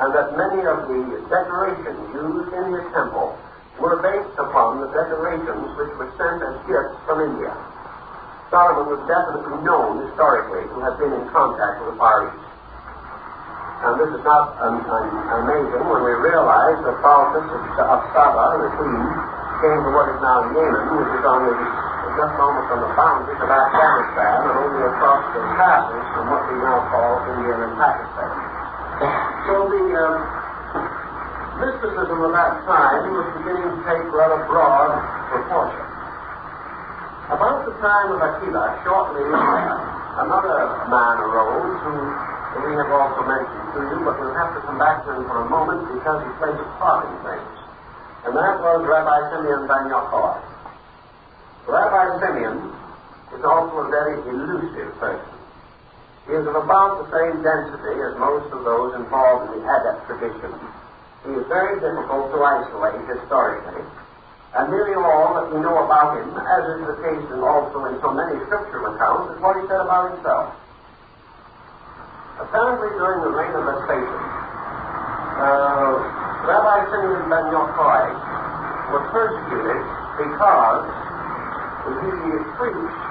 and that many of the decorations used in his temple were based upon the decorations which were sent as gifts from India. Solomon was definitely known historically to have been in contact with the Far East. And this is not amazing when we realize that Balthus of Saba, the queen, came to what is now Yemen, which is just almost on the boundaries of Afghanistan and only across the passes from what we now call India and Pakistan. So the mysticism of that time was beginning to take rather broad proportions. About the time of Akiva, shortly later, another man arose who we have also mentioned to you, but we'll have to come back to him for a moment because he plays a part in things. And that was Rabbi Simeon ben Yochai. Rabbi Simeon is also a very elusive person. He is of about the same density as most of those involved in the adept tradition. He is very difficult to isolate historically, And nearly all that we know about him, as is the case and also in so many scriptural accounts, is what he said about himself. Apparently during the reign of Vespasian, Rabbi Simeon ben Yochai was persecuted because he preached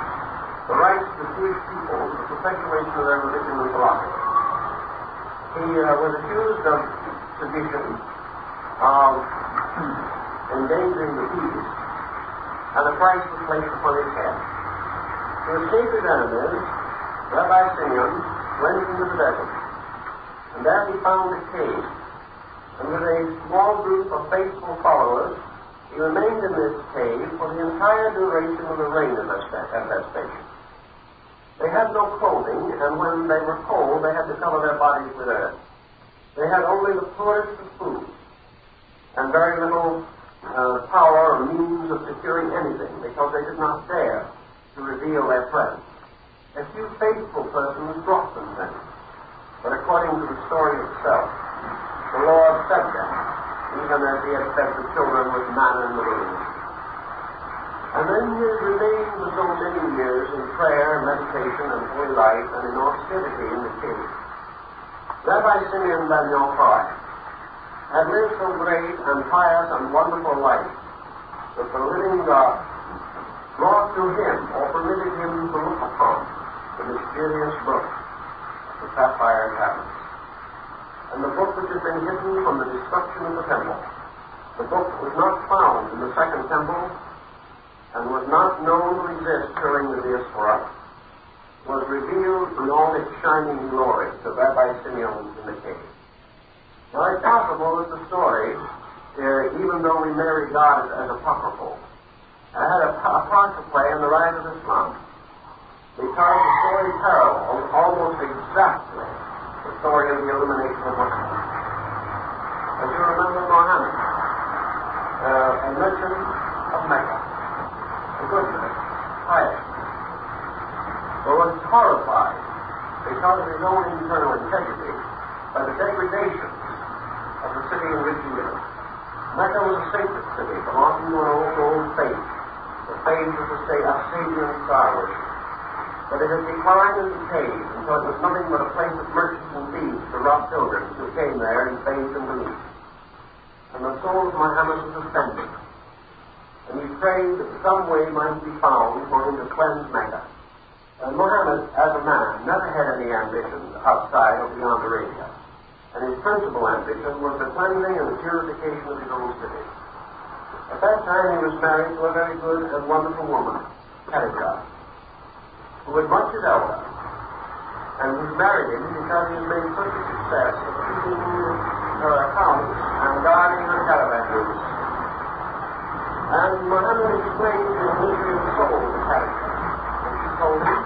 the rights of the Jewish people to the perpetuation of their religion and philosophy. He was accused of sedition, of endangering the peace, and a price was placed upon his head. To escape his enemies, Rabbi Simeon went into the desert, and there he found a cave, and with a small group of faithful followers, he remained in this cave for the entire duration of the reign of Vespasian. They had no clothing, and when they were cold, they had to cover their bodies with earth. They had only the poorest of food, and very little power or means of securing anything, because they did not dare to reveal their presence. A few faithful persons brought them things, but according to the story itself, the Lord fed them, even as he had fed the children with manna in the wilderness. And then he remained for so many years in prayer, meditation, and holy life, and in austerity in the cave. Rabbi Simeon ben Yochai had lived so great and pious and wonderful life that the living God brought to him, or permitted him to look upon, the mysterious book of the sapphire tablets. And the book which had been hidden from the destruction of the temple. The book was not found in the second temple, and was not known to exist during the diaspora, was revealed in all its shining glory to Rabbi Simeon in the cave. Now, it's possible that the story, even though we may regard it as apocryphal, had a part to play in the rise of Islam, because the story parallels almost exactly the story of the illumination of Muslims. As you remember, Muhammad, a merchant of Mecca, a good man, pious, but was horrified because of his own internal integrity by the degradation of the city in which he lived. Mecca was a sacred city belonging to an old faith, the faith of the Sabian star worship. But it had declined and decayed until it was nothing but a place of merchants and thieves to rob pilgrims who came there in faith and belief. And the soul of Muhammad was offended, and he prayed that some way might be found for him to cleanse Mecca. And Muhammad, as a man, never had any ambitions outside or beyond Arabia, and his principal ambition was the cleansing and the purification of his own city. At that time he was married to a very good and wonderful woman, Khadijah, who had much his elder, and he married him because he had made such a success of keeping her accounts and guarding her caravan routes. And Muhammad explained the mystery of the soul to Khadijah, and she told him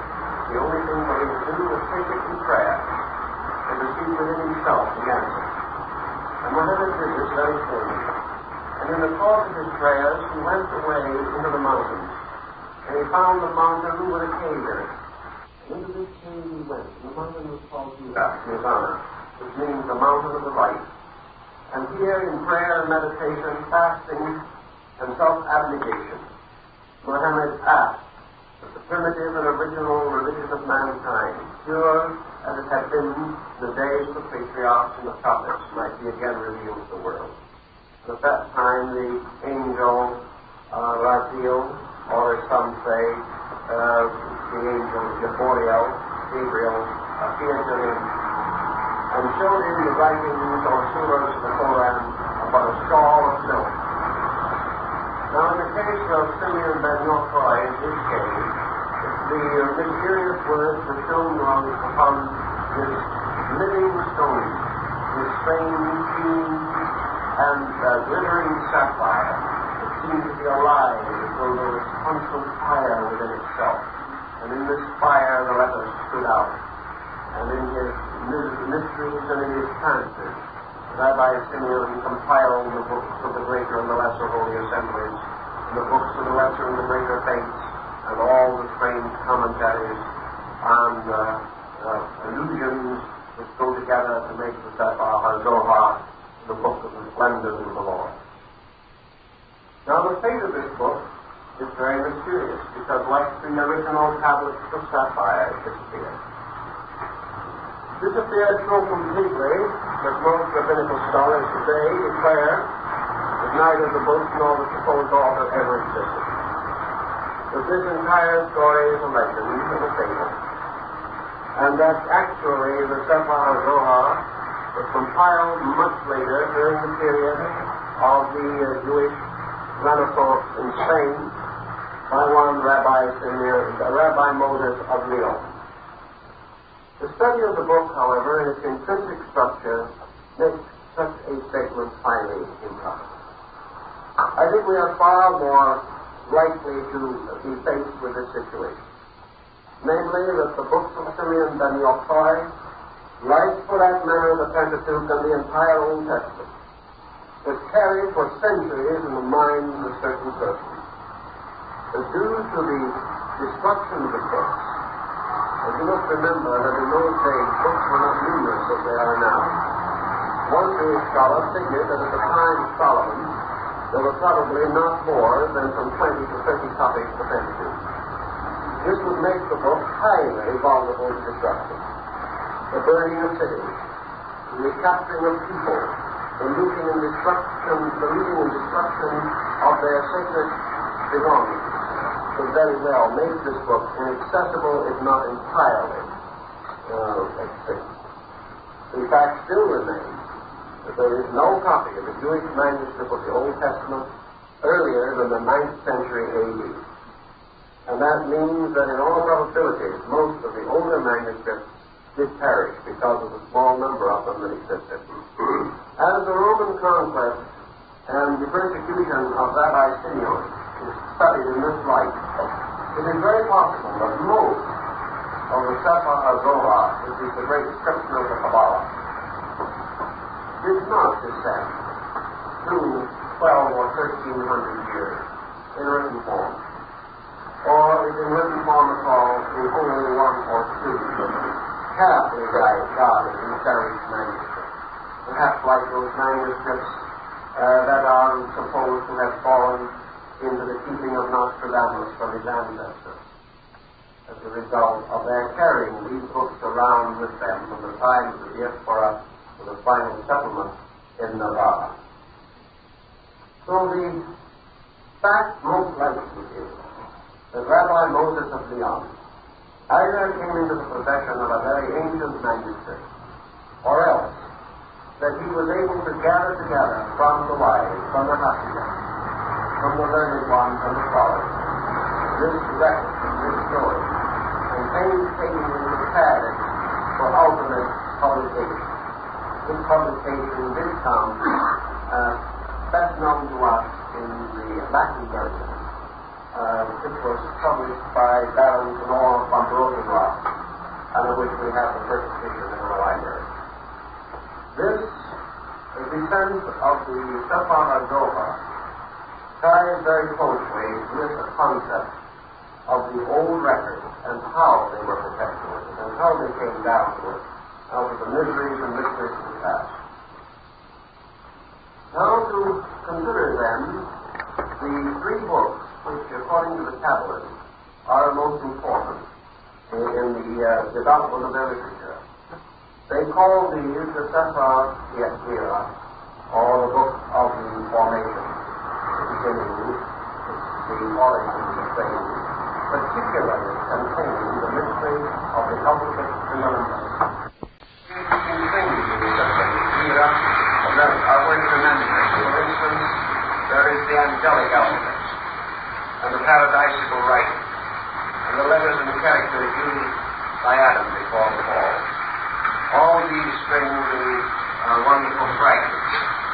the only thing for him to do was take it in prayer and receive within himself the answer. And Muhammad did this very thing. And in the course of his prayers, he went away into the mountains. And he found a mountain with a cave in it. And into this cave he went. And the mountain was called Judah, in his honor, which means the mountain of the light. And here, in prayer and meditation, fasting, and self-abnegation, Muhammad asked that the primitive and original religion of mankind, pure as it had been in the days of the patriarchs and the prophets, might be again revealed to the world. And at that time, the angel Raphael, or as some say, the angel Gabriel, appeared to him and showed him the writings or surahs of the Quran upon a shawl of silk. Now, in the case of Simeon ben Yochai, in his case, the mysterious words were shown upon this living stone, this strange, keen, and glittering sapphire that seemed to be alive as though there was constant fire within itself. And in this fire the letters stood out. And in his mysteries and in his trances, Rabbi Simeon compiled the books of the greater and the lesser holy assemblies, and the books of the lesser and the greater faiths, and all the strange commentaries and allusions which go together to make the Sefer HaZohar, the book of the splendors of the Lord. Now, the fate of this book is very mysterious because, like the original tablets of sapphire, it disappeared. Disappeared so completely that most rabbinical scholars today declare that neither the book nor the supposed author ever existed. That this entire story is a legend and a fable, and that actually the Sefer HaZohar was compiled much later during the period of the Jewish Renaissance in Spain by one Rabbi Moses of Lyon. The study of the book, however, in its intrinsic structure, makes such a statement highly improper. I think we are far more likely to be faced with this situation. Namely, that the books of Simeon ben Yochai, like for that matter the Pentateuch and the entire Old Testament, was carried for centuries in the minds of certain persons. But due to the destruction of the books, and you must remember that in those days books were not numerous as they are now. One Jewish scholar figured that at the time of Solomon, there were probably not more than from 20 to 30 copies of the Pentateuch. This would make the book highly vulnerable to destruction. The burning of cities, the recapturing of people, the looting and destruction of their sacred belongings would very well make this book inaccessible, if not entirely extinct. The fact still remains that there is no copy of the Jewish manuscript of the Old Testament earlier than the 9th century A.D. And that means that in all probability, most of the older manuscripts did perish because of the small number of them that existed. As the Roman conquest and the persecution of Rabbi Simeon is studied in this light, it is very possible that most of the Sefer HaZohar, which is the great scripture of the Kabbalah, did not descend through 12 or 1300 years in written form, or if in written form at all, in only one or two carefully guarded and cherished manuscripts. Perhaps like those manuscripts that are supposed to have fallen into the keeping of Nostradamus from his ancestors, as a result of their carrying these books around with them from the time of the diaspora to the final settlement in Nevada. So the fact most likely is that Rabbi Moses of Lyon either came into the possession of a very ancient manuscript, or else that he was able to gather together from the wise, from the Hasidim, from the learned ones and the scholars, this record, this story, and painstakingly prepared it for ultimate publication. This publication did come best known to us in the Latin version, which was published by Baron Tenor von Rosenroth, and of which we have the first edition in our library. This descent of the Sefer HaZohar ties very closely with the concept of the old records and how they were perpetuated and how they came down to us out of the miseries and mysteries of the past. Now to consider then the three books which, according to the Cabalism, are most important in the development of their literature. They call these the Sefer Yetzirah, or the Book of the Formation, the beginning, the origin of things, particularly containing the mystery of the ultimate remembrance. Things in the Sefer Yetzirah that are worth remembering. For instance, there is the angelic alphabet, and the paradisical writing, and the letters and characters used by Adam before the fall. All these strings and wonderful fragments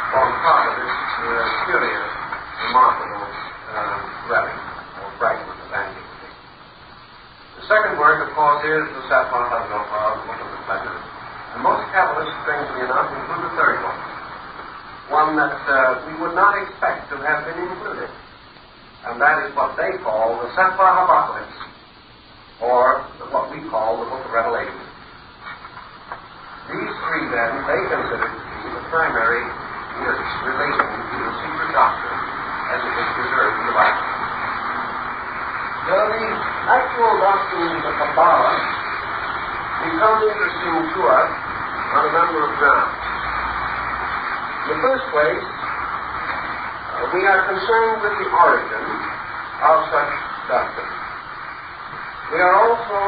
form part of this curious, remarkable relic or fragment of antiquity. The second work, of course, is the Sefer HaZohar, the Book of the Pleasures. And most Kabbalists, strangely enough, include the third one that we would not expect to have been included. And that is what they call the Sefer HaBachalis, or what we call the Book of Revelation. These three, then, they consider to be the primary works relating to the secret doctrine as it is preserved in the Bible. Now, the actual doctrines of Kabbalah become interesting to us on a number of grounds. In the first place, we are concerned with the origin of such doctrines. We are also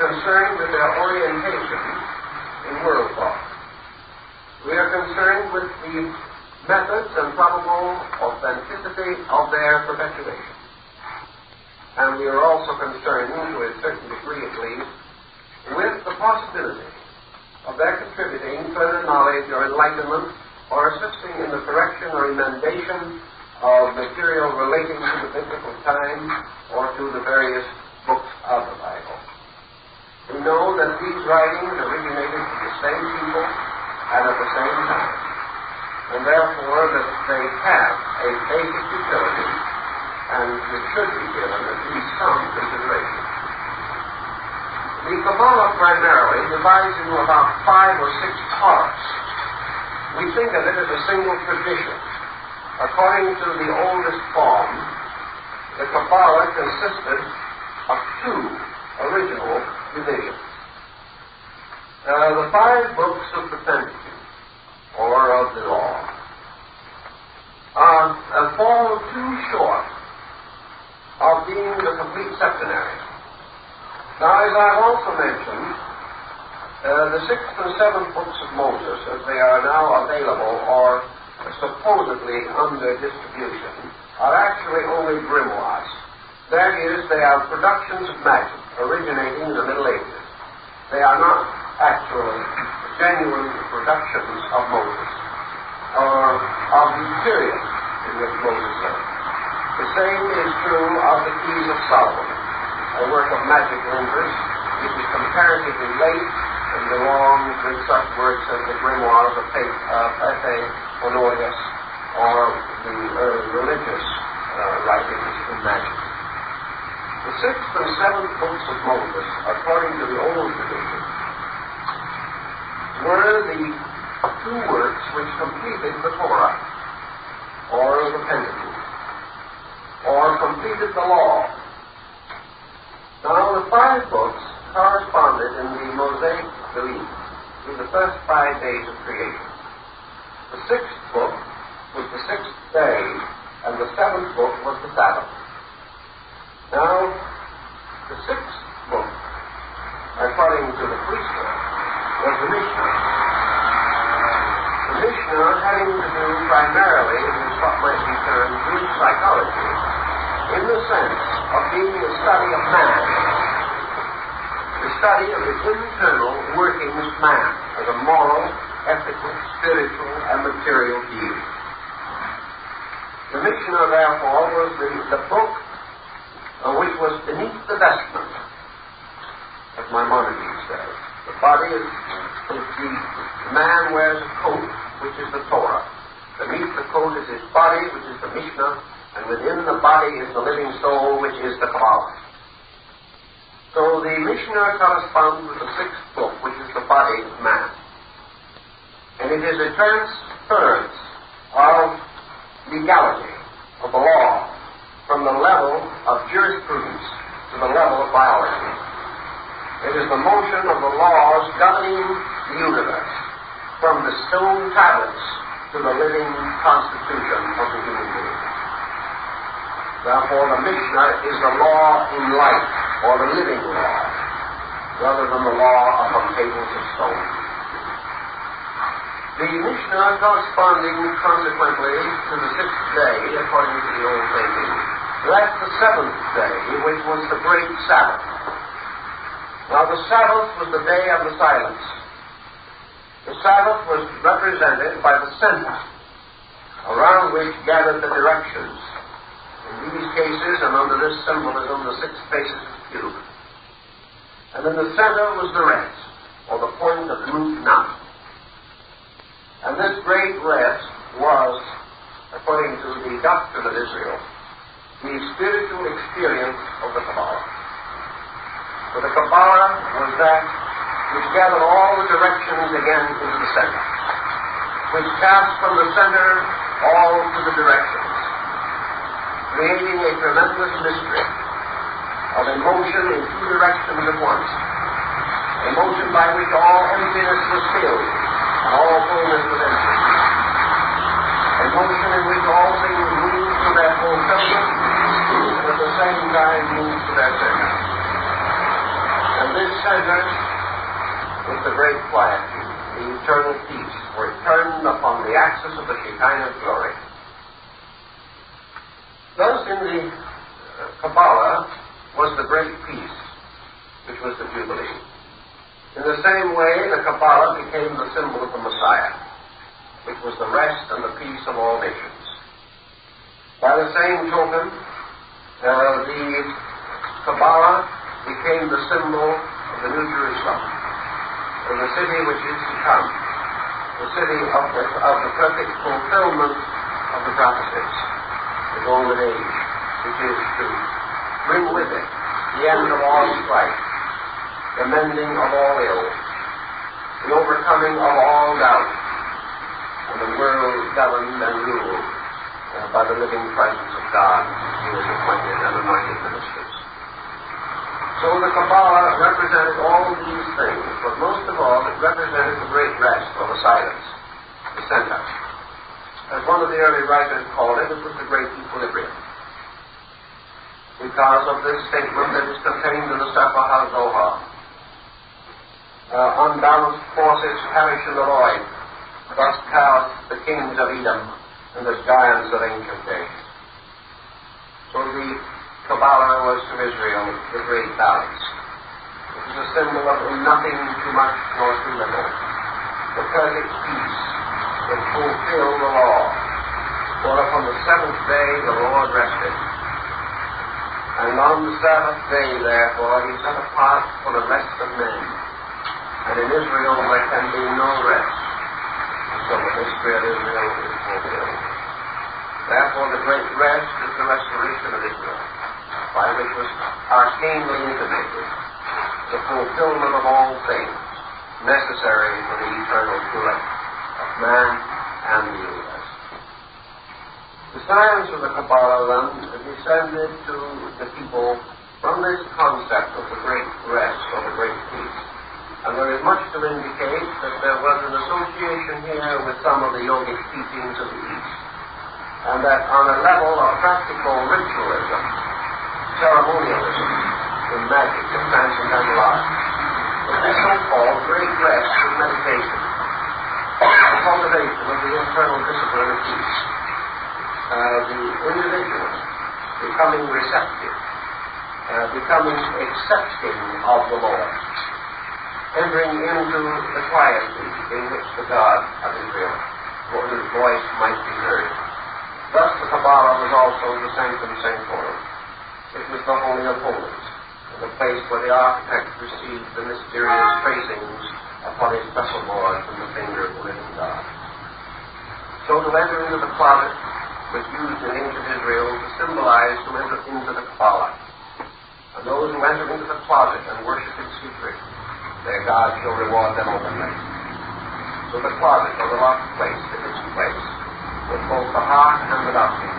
concerned with their orientation in world thought. We are concerned with the methods and probable authenticity of their perpetuation. And we are also concerned, to a certain degree at least, with the possibility of their contributing further knowledge or enlightenment or assisting in the correction or emendation of material relating to the biblical time or to the various books of the Bible. We know that these writings originated from the same people and at the same time, and therefore that they have a basic utility and it should be given at least some consideration. The Kabbalah primarily divides into about 5 or 6 parts. We think of it as a single tradition. According to the oldest form, the Kabbalah consisted of 2 original divisions. The 5 books of the Pentateuch, or of the law, fall too short of being the complete septenary. Now, as I've also mentioned, the 6th and 7th books of Moses, as they are now available or supposedly under distribution, are actually only grimoires. That is, they are productions of magic originating in the Middle Ages. They are not actually genuine productions of Moses or of the period in which Moses lived. The same is true of the Keys of Solomon, a work of magic lingers, which is comparatively late and belongs with such works as the grimoires of Pepe, Honorius, or the early religious writings in magic. The 6th and 7th books of Moses, according to the old tradition, were the 2 works which completed the Torah, or the Pentateuch, or completed the law. Now, the 5 books corresponded in the Mosaic belief to the first 5 days of creation. The 6th book was the 6th day, and the 7th book was the Sabbath. Now, the 6th book, according to the priesthood, was the Mishnah. The Mishnah having to do primarily with what might be termed Jewish psychology, in the sense of being the study of man, the study of the internal workings of man as a moral, ethical, spiritual, and material being. The Mishnah, therefore, was the book which was beneath the vestment, as Maimonides says. The body is the man wears a coat, which is the Torah. Beneath the coat is his body, which is the Mishnah, and within the body is the living soul, which is the Kabbalah. So the Mishnah corresponds with the 6th book, which is the body of man. And it is a transference of legality, of the law, from the level of jurisprudence to the level of biology. It is the motion of the laws governing the universe, from the stone tablets to the living constitution of the human being. Therefore, the Mishnah is the law in life, or the living law, rather than the law upon tables of stone. The Mishnah corresponding consequently to the 6th day, according to the old thinking, left the 7th day, which was the great Sabbath. Now, the Sabbath was the day of the silence. The Sabbath was represented by the center, around which gathered the directions. In these cases, and under this symbolism, the 6 faces of the cube. And in the center was the rest, or the point that moved not. And this great rest was, according to the doctrine of Israel, the spiritual experience of the Kabbalah. For the Kabbalah was that which gathered all the directions again into the center, which cast from the center all to the directions, creating a tremendous mystery of emotion in two directions at once. A motion by which all emptiness was filled and all fullness was empty. A motion in which all things moved to their fulfillment and at the same time moved to their center. And this center was the great quietude, the eternal peace, for it turned upon the axis of the Shekinah glory. Thus in the Kabbalah was the great peace, which was the Jubilee. In the same way, the Kabbalah became the symbol of the Messiah, which was the rest and the peace of all nations. By the same token, the Kabbalah became the symbol of the New Jerusalem, of the city which is to come, the city of the perfect fulfillment of the prophecies, the golden age, which is to bring with it the end of all strife, the mending of all ill, the overcoming of all doubt, and the world governed and ruled by the living presence of God, who is appointed and anointed ministers. So the Kabbalah represented all these things, but most of all it represented the great rest or the silence, the center. As one of the early writers called it, it was the great equilibrium. Because of this statement that is contained in the Sefer HaZohar. Unbalanced forces perish in the void, thus cast the kings of Edom and the giants of ancient days. So the Kabbalah was to Israel the great balance. It was a symbol of nothing too much nor too little. The perfect peace that fulfilled the law. For upon the seventh day the Lord rested. And on the Sabbath day, therefore, he set apart for the rest of men. And in Israel there can be no rest until the mystery of Israel is fulfilled. Therefore the great rest is the restoration of Israel, by which was arcanely intimated the fulfillment of all things necessary for the eternal good of man and the universe. The science of the Kabbalah then descended to the people from this concept of the great rest or the great peace. And there is much to indicate that there was an association here with some of the yogic teachings of the East. And that on a level of practical ritualism, ceremonialism, in magic and transcendental art, that this so-called great rest was meditation, the cultivation of the internal discipline of peace, the individual becoming receptive, becoming accepting of the Lord, entering into the quietude in which the God of Israel, whose voice might be heard. Thus the Kabbalah was also the Sanctum Sanctorum. It was the Holy of Holies, the place where the architect received the mysterious tracings upon his vessel board from the finger of the living God. So to enter into the closet was used in ancient Israel to symbolize to enter into the Kabbalah. And those who enter into the closet and worship in secret, their God shall reward them openly. So the closet, or the locked place, is its place, with both the heart and the doctrine.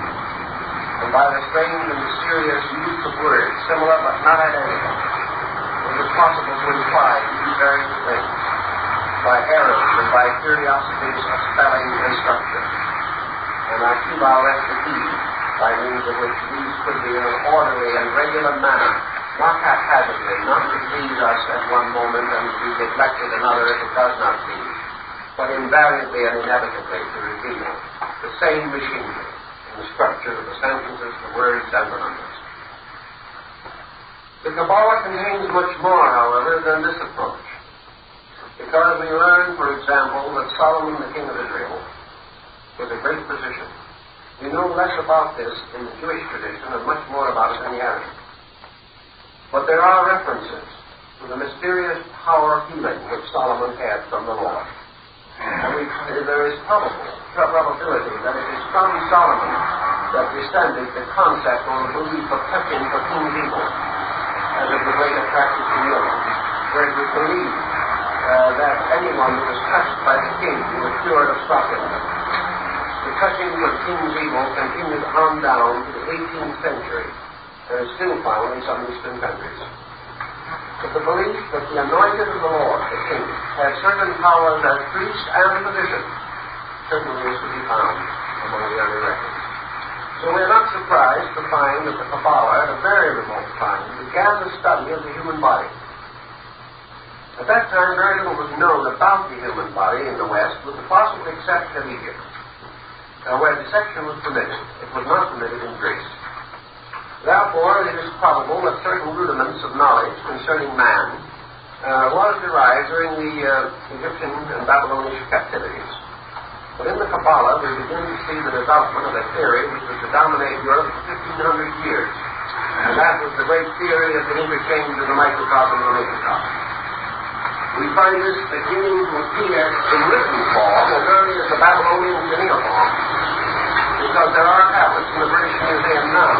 And by the strange and mysterious use of words, similar but not identical, it is possible to imply these various things by errors and by curiosities of spelling and structure. And I keep our recipe by means of which these could be in an orderly and regular manner, not haphazardly, not to please us at one moment and to be neglected another if it does not please, but invariably and inevitably to reveal the same machinery in the structure of the sentences, the words, and the numbers. The Kabbalah contains much more, however, than this approach, because we learn, for example, that Solomon, the king of Israel, was a great physician. We know less about this in the Jewish tradition and much more about it in the Arabic. But there are references to the mysterious power of healing which Solomon had from the Lord. And there is probability that it is from Solomon that descended the concept or the belief of touching the king people as of the great attractive community, where it was believed that anyone who was touched by the king was cured of stocking. The touching of King's evil continued on down to the 18th century and is still found in some Eastern countries. But the belief that the anointed of the Lord, the King, had certain powers as priest and physician certainly is to be found among the early records. So we are not surprised to find that the Kabbalah, at a very remote time, began the study of the human body. At that time, very little was known about the human body in the West, with the possible exception of Egypt, where dissection was permitted. It was not permitted in Greece. Therefore, it is probable that certain rudiments of knowledge concerning man was derived during the Egyptian and Babylonian captivities. But in the Kabbalah, we begin to see the development of a theory which was to dominate Europe for 1,500 years. And that was the great theory of the interchange of the microcosm and the macrocosm. We find this beginning to appear in written form as early as the Babylonian cuneiform, because there are tablets in the British Museum now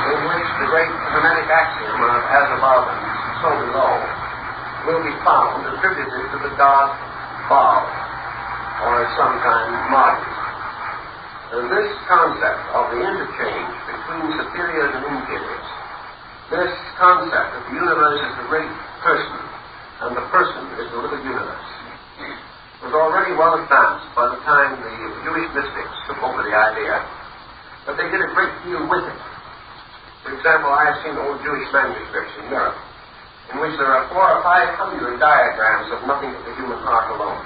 in which the great Hermetic axiom of as above and so below will be found attributed to the god Baal, or sometimes Mars. This concept of the interchange between superiors and inferiors, this concept that the universe is the great person and the person is the little universe, was already well advanced by the time the Jewish mystics took over the idea, but they did a great deal with it. For example, I have seen old Jewish manuscripts in Europe in which there are 400 or 500 diagrams of nothing but the human heart alone,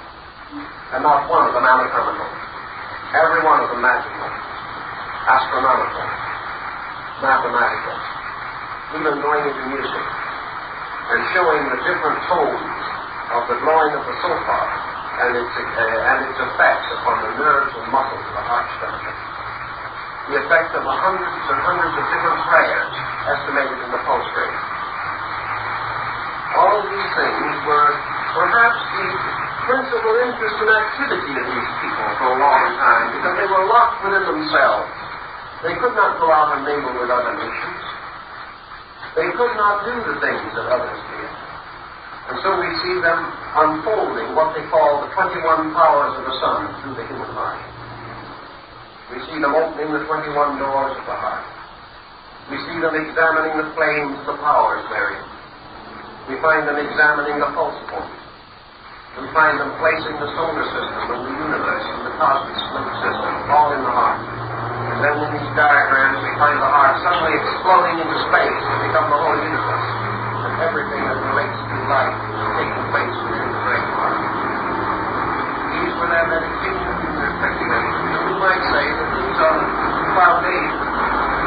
and not one of them anatomical. Every one of them magical, astronomical, mathematical, even going into music, and showing the different tones of the blowing of the shofar and its effects upon the nerves and muscles of the heart structure. The effect of hundreds and hundreds of different prayers estimated in the pulse rate. All of these things were perhaps the principal interest and activity of these people for a long time, because they were locked within themselves. They could not go out and mingle with other nations. They could not do the things that others did. And so we see them unfolding what they call the 21 powers of the sun through the human heart. We see them opening the 21 doors of the heart. We see them examining the flames of the powers therein. We find them examining the pulse point. We find them placing the solar system and the universe and the cosmic split system all in the heart. And then in these diagrams we find the heart suddenly exploding into space to become the whole universe. And everything that relates to life is taking place within the great heart. These were their meditations and their speculations. And we might say that these are the foundation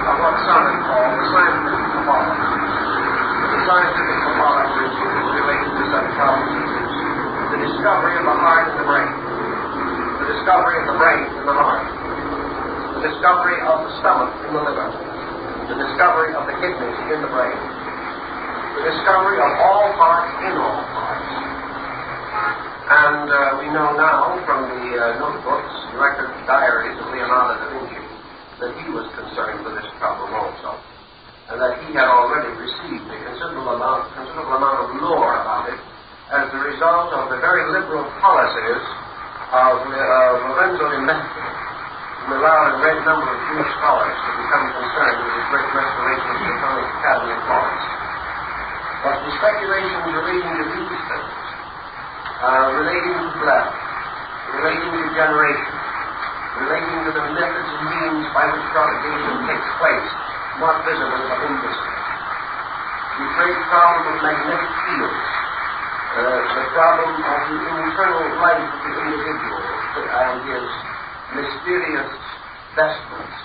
of what some have called the scientific Kabbalah. The scientific Kabbalah which is related to such problems as the discovery of the heart and the brain, the discovery of the brain in the heart, the discovery of the stomach in the liver, the discovery of the kidneys in the brain, the discovery of all parts in all parts. And we know now from the notebooks, record diaries of Leonardo da Vinci, that he was concerned with this problem also, and that he had already received a considerable amount of lore about it as the result of the very liberal policies of Lorenzo di Mestre, who allowed a great number of Jewish scholars to become concerned with the great restoration of the Platonic Academy in Florence. But the speculations relating to these things, relating to blood, relating to generation, relating to the methods and means by which propagation takes place, not visible but invisible. The great problem of magnetic fields, the problem of the internal life of the individual and his mysterious vestments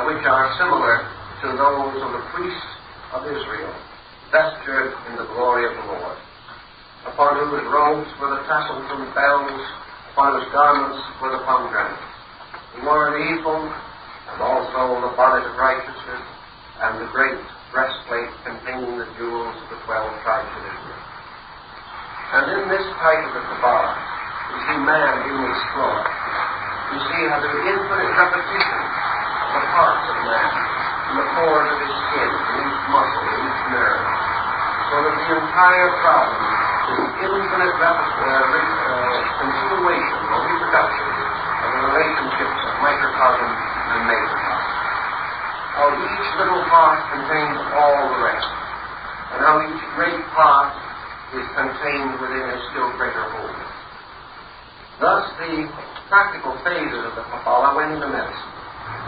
which are similar to those of the priests of Israel, vestured in the glory of the Lord, upon whose robes were the tassels and bells, upon whose garments were the pomegranates. He wore an ephod, and also the bonnet of righteousness, and the great breastplate containing the jewels of the 12 tribes of Israel. And in this type of the Kabbalah, we see man being explored. We see how the infinite repetition of the parts of man, in the pores of his skin, in each muscle, in each nerve, so that the entire problem is infinite continuation or reproduction the relationships of microcosm and macrocosm. How each little part contains all the rest, and how each great part is contained within a still greater whole. Thus, the practical phases of the Kabbalah went into medicine.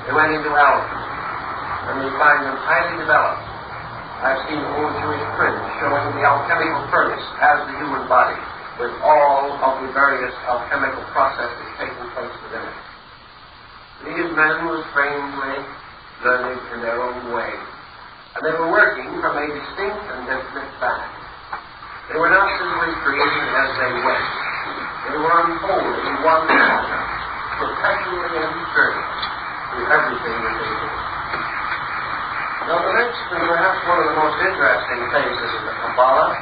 They went into alchemy, and we find them highly developed. I've seen old Jewish prints showing the alchemical furnace as the human body, with all of the various alchemical processes taking place within it. These men were strangely learned in their own way, and they were working from a distinct and definite fact. They were not simply creating as they went. They were unfolding one another, perpetually and eternally, through everything that they did. Now, the next, and perhaps one of the most interesting phases of the Kabbalah,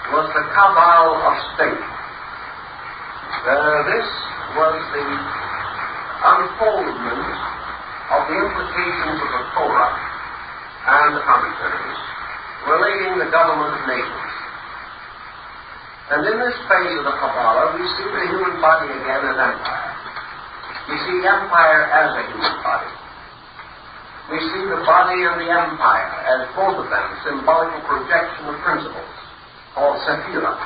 was the Cabal of State. This was the unfoldment of the implications of the Torah and the commentaries relating the government of nations. And in this phase of the Kabbalah, we see the human body again as empire. We see empire as a human body. We see the body and the empire as both of them symbolical projection of principles, called Sephirah,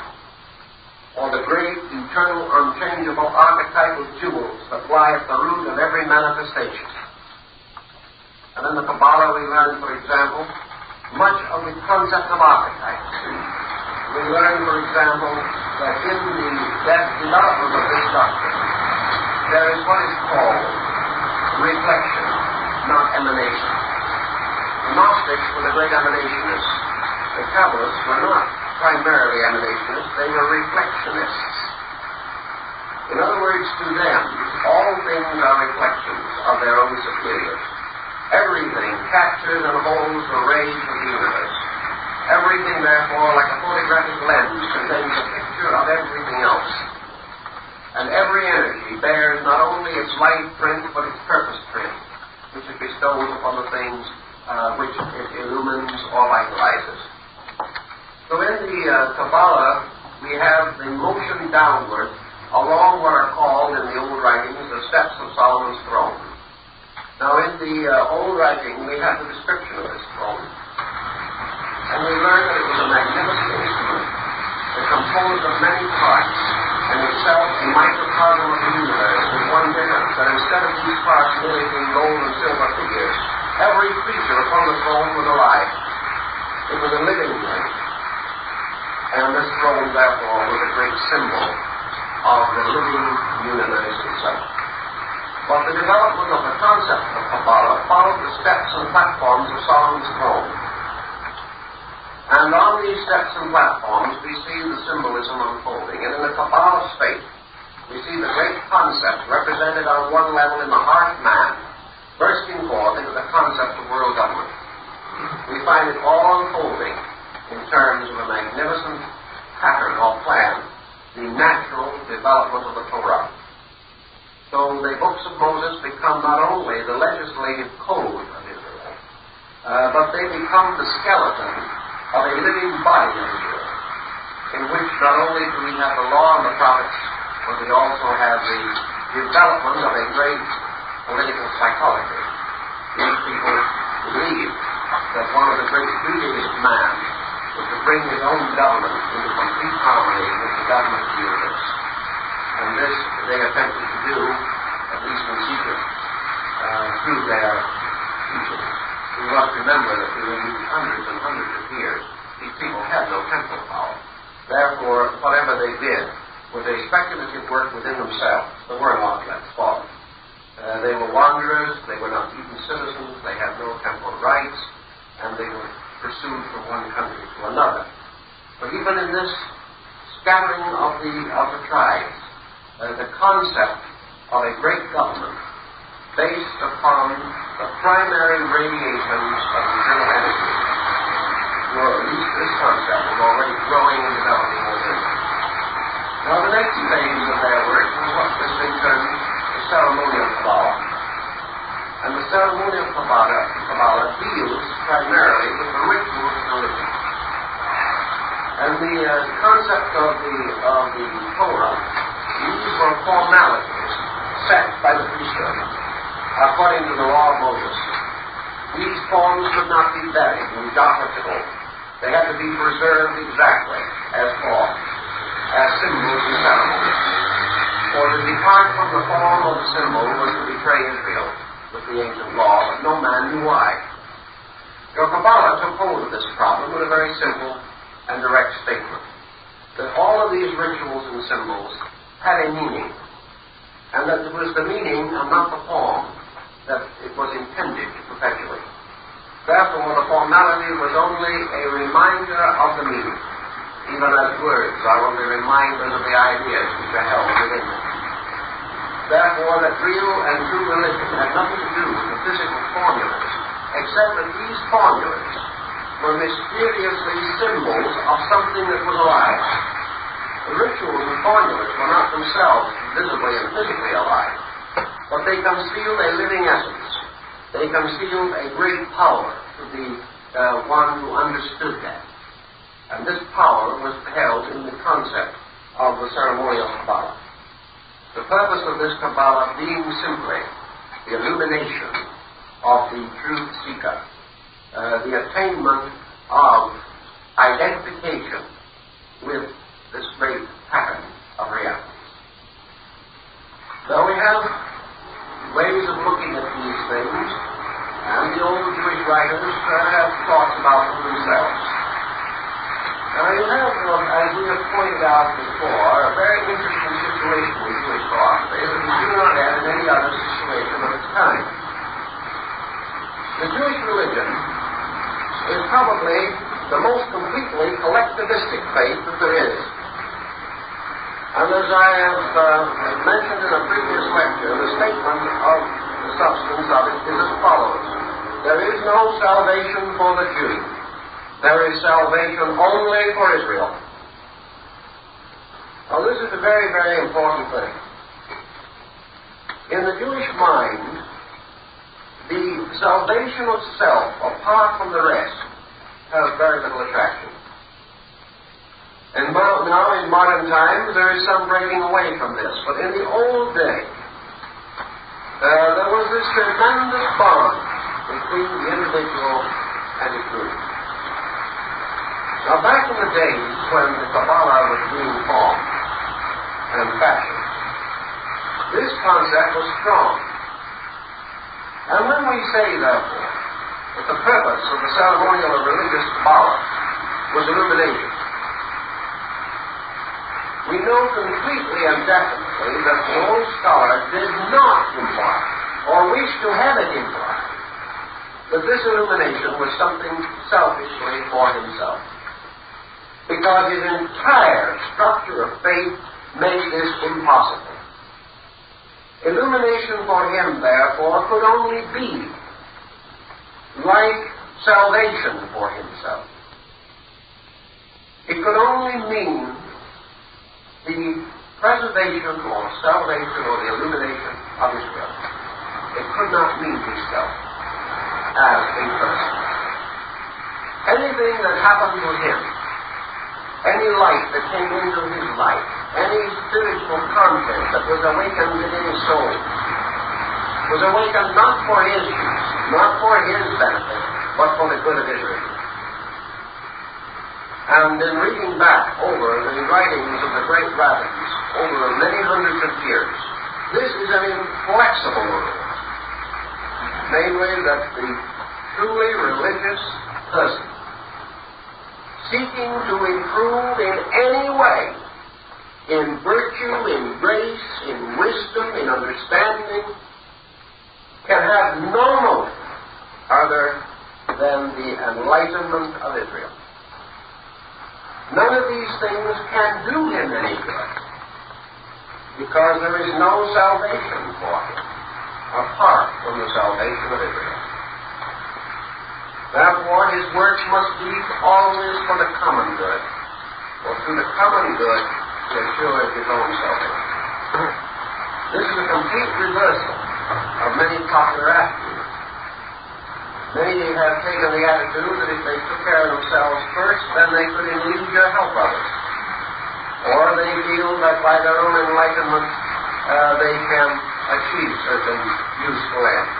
or the great, eternal, unchangeable archetypal jewels that lie at the root of every manifestation. And in the Kabbalah we learn, for example, much of the concept of archetypes. We learn, for example, that in the development of this doctrine, there is what is called reflection, not emanation. The Gnostics were the great emanationists. The Kabbalists were not primarily emanationists, they were reflectionists. In other words, to them, all things are reflections of their own superiors. Everything captures and holds the rays of the universe. Everything, therefore, like a photographic lens, contains a picture of everything else. And every energy bears not only its light print, but its purpose print, which it bestows upon the things which it illumines or vitalizes. So in the Kabbalah, we have the motion downward along what are called in the old writings the steps of Solomon's throne. Now in the old writing, we have the description of this throne. And we learn that it was a magnificent instrument that composed of many parts, and itself a microcosm of the universe, with one difference, that instead of these parts merely being gold and silver figures, every creature upon the throne was alive. It was a living thing. And this throne, therefore, was a great symbol of the living universe itself. But the development of the concept of Kabbalah followed the steps and platforms of Solomon's throne. And on these steps and platforms, we see the symbolism unfolding. And in the Kabbalah state, we see the great concept represented on one level in the heart of man, bursting forth into the concept of world government. We find it all unfolding in terms of a magnificent pattern or plan, the natural development of the Torah. So the books of Moses become not only the legislative code of Israel, but they become the skeleton of a living body of Israel, in which not only do we have the law and the prophets, but we also have the development of a great political psychology. These people believe that one of the great duties of man was to bring his own government into complete harmony with the government of the universe. And this they attempted to do, at least in secret, through their teaching. We must remember that during these hundreds and hundreds of years, these people had no temporal power. Therefore, whatever they did was a speculative work within themselves. There were not less for them. They were wanderers, they were not even citizens, they had no temporal rights, and they were pursued from one country to another. But even in this scattering of the tribes, the concept of a great government based upon the primary radiations of eternal energy, or at least this concept was already growing and developing within them. Now the next phase of their work was what has been termed the ceremonial Kabbalah. And the ceremonial Kabbalah deals primarily with the rituals of religion. And the concept of the Torah, these were formalities, set by the priesthood, according to the law of Moses. These forms could not be buried in Gothic oak. They had to be preserved exactly as forms, as symbols and ceremonies. For to depart from the form of the symbol was to betray Israel with the ancient law, but no man knew why. Your Kabbalah took hold of this problem with a very simple and direct statement, that all of these rituals and symbols had a meaning, and that it was the meaning and not the form that it was intended to perpetuate. Therefore, the formality was only a reminder of the meaning, even as words are only reminders of the ideas which are held within them. Therefore, that real and true religion had nothing to do with the physical formulas, except that these formulas were mysteriously symbols of something that was alive. The rituals and formulas were not themselves visibly and physically alive, but they concealed a living essence. They concealed a great power to the one who understood that. And this power was held in the concept of the ceremonial Kabbalah. The purpose of this Kabbalah being simply the illumination of the truth seeker, the attainment of identification with this great pattern of reality. So we have ways of looking at these things, and the old Jewish writers have thoughts about them themselves. Now you have, as we have pointed out before, a very interesting situation with Jewish philosophy that we do not have in any other situation of its kind. The Jewish religion is probably the most completely collectivistic faith that there is. And as I have mentioned in a previous lecture, the statement of the substance of it is as follows. There is no salvation for the Jew. There is salvation only for Israel. Now this is a very, very important thing. In the Jewish mind, the salvation of self, apart from the rest, has very little attraction. And now in modern times there is some breaking away from this. But in the old day, there was this tremendous bond between the individual and the group. Now back in the days when the Kabbalah was being formed and fashioned, this concept was strong. And when we say, therefore, that the purpose of the ceremonial or religious Kabbalah was illumination, we know completely and definitely that the old scholar did not imply, or wish to have it imply, that this illumination was something selfishly for himself. Because his entire structure of faith made this impossible. Illumination for him, therefore, could only be like salvation for himself. It could only mean the preservation or salvation or the illumination of Israel. It could not mean himself as a person. Anything that happened to him, any light that came into his life, any spiritual content that was awakened within his soul, was awakened not for his use, not for his benefit, but for the good of Israel. And in reading back over the writings of the great rabbis over many hundreds of years, this is an inflexible rule. Namely, that the truly religious person, seeking to improve in any way, in virtue, in grace, in wisdom, in understanding, can have no motive other than the enlightenment of Israel. None of these things can do him any good, because there is no salvation for him apart from the salvation of Israel. Therefore, his works must be always for the common good, for through the common good he assures his own salvation. This is a complete reversal of many popular attitudes. Many have taken the attitude that if they took care of themselves first, then they could in leisure help others. Or they feel that by their own enlightenment they can achieve certain useful ends.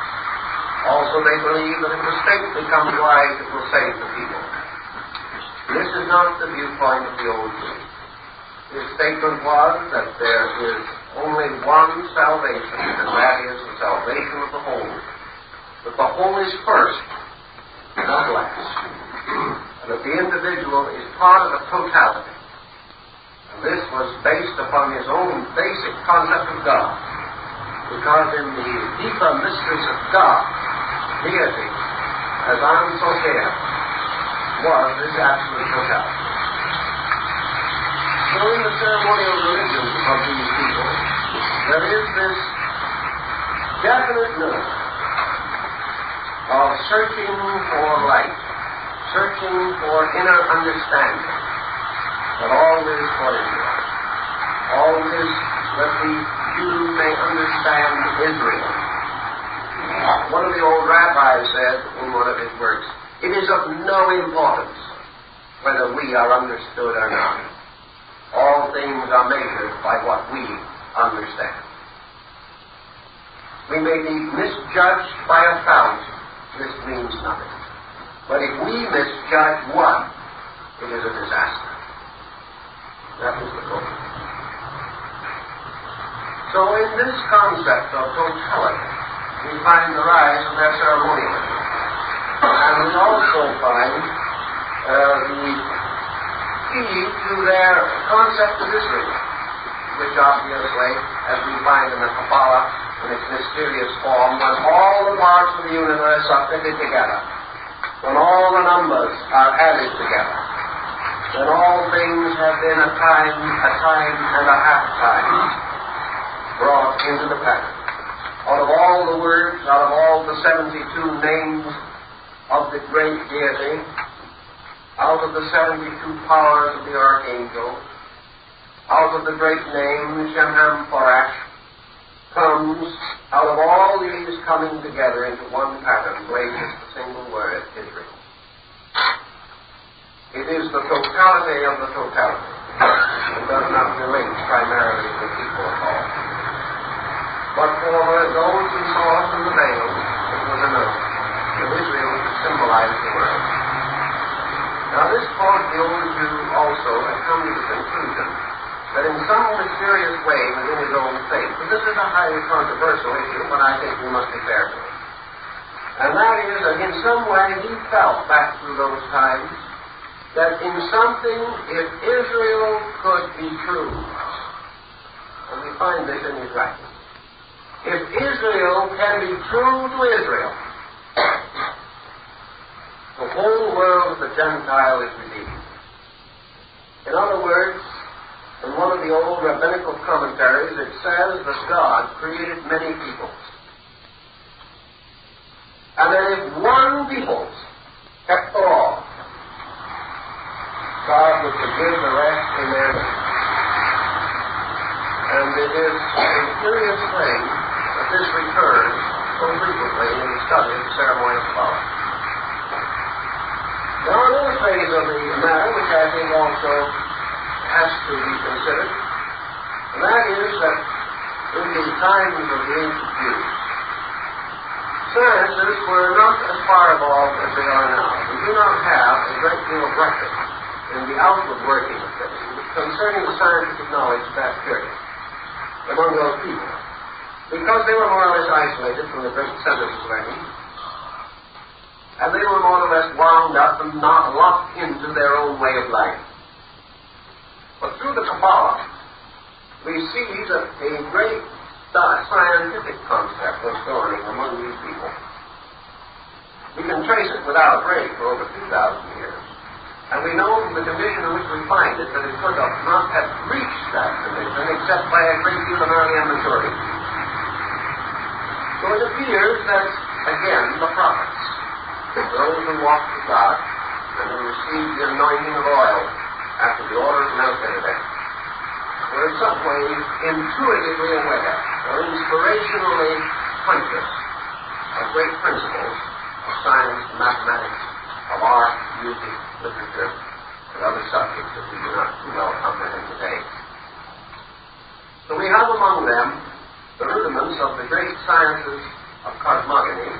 Also, they believe that if the state becomes wise, it will save the people. This is not the viewpoint of the old Jews. His statement was that there is only one salvation, and that is the salvation of the whole. That the whole is first, not last. And that the individual is part of a totality. And this was based upon his own basic concept of God. Because in the deeper mysteries of God, deity, as Ansoter, was this absolute totality. So in the ceremonial religion of these people, there is this definite note of searching for light, searching for inner understanding, that all is for Israel. All is that the Jew may understand Israel. One of the old rabbis said in one of his works, "It is of no importance whether we are understood or not. All things are measured by what we understand." We may be misjudged by 1,000. This means nothing. But if we misjudge one, it is a disaster. That is the goal. So in this concept of totality, we find the rise of their ceremonialism. And we also find the key to their concept of Israel, which obviously, as we find in the Kabbalah, in its mysterious form, when all the parts of the universe are fitted together, when all the numbers are added together, when all things have been a time and a half time brought into the pattern. Out of all the words, out of all the 72 names of the great deity, out of the 72 powers of the archangel, out of the great name Shem Porash, comes, out of all these coming together into one pattern, blazes the single word, Israel. It is the totality of the totality. It does not relate primarily to the people at all. But for those who saw from the veil, it was enough that Israel symbolized the world. Now this caused the old Jew also to come to the conclusion that in some mysterious way within his own faith, and this is a highly controversial issue, but I think we must be fair to it, and that is that in some way he felt back through those times that in something, if Israel could be true, and we find this in his writings, if Israel can be true to Israel, the whole world of the Gentile is redeemed. In other words, in one of the old rabbinical commentaries, it says that God created many peoples. And that if one people kept the law, God would forgive the rest in their name. And it is a curious thing that this recurs so frequently in the study of the ceremonial Kabbalah. Now, another phase of the matter, which I think also has to be considered, and that is that in the times of the ancient Jews, sciences were not as far evolved as they are now. We do not have a great deal of record in the outward working of things concerning the scientific knowledge of that period among those people, because they were more or less isolated from the great centers of learning, and they were more or less wound up and not locked into their own way of life. But through the Kabbalah, we see that a great scientific concept was dawning among these people. We can trace it without a break for over 2,000 years. And we know from the condition in which we find it that it could not have reached that condition except by a great deal of early immaturity. So it appears that, again, the prophets, those who walked with God and who received the anointing of oil after the order of Melchizedek, were in some ways intuitively aware or inspirationally conscious of great principles of science, mathematics, of art, music, literature, and other subjects that we do not too well comprehend today. So we have among them the rudiments of the great sciences of cosmogony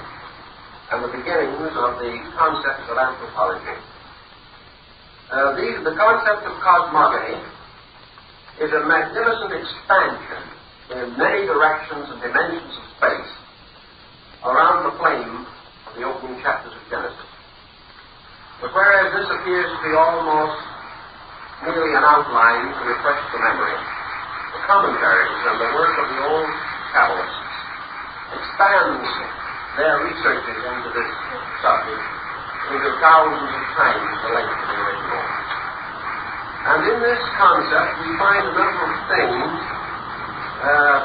and the beginnings of the concepts of anthropology. The concept of cosmogony is a magnificent expansion in many directions and dimensions of space around the flame of the opening chapters of Genesis. But whereas this appears to be almost merely an outline to refresh the memory, the commentaries and the work of the old Cabalists expands their researches into this subject into thousands of times the length of the original. And in this concept we find a number of things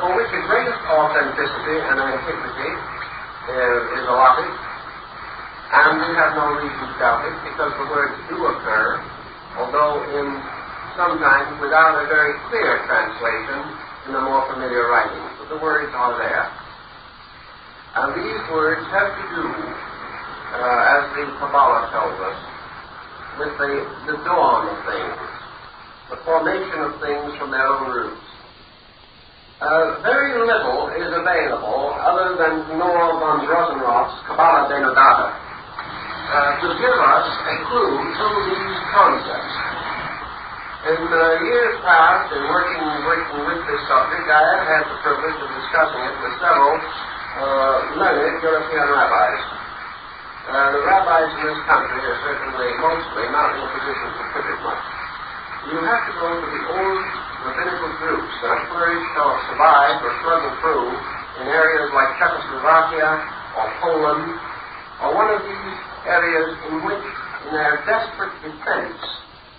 for which the greatest authenticity and antiquity is allotted, and we have no reason to doubt it, because the words do occur, although sometimes without a very clear translation in the more familiar writings, but the words are there. And these words have to do, as the Kabbalah tells us, with the dawn of things, the formation of things from their own roots. Very little is available other than Noah von Rosenroth's Kabbalah Denodata to give us a clue to these concepts. In years past, in working with this subject, I have had the privilege of discussing it with several learned European rabbis. The rabbis in this country are certainly mostly not in a position to put it much. You have to go to the old rabbinical groups that have flourished or survived or struggled through in areas like Czechoslovakia or Poland, or one of these areas in which, in their desperate defense,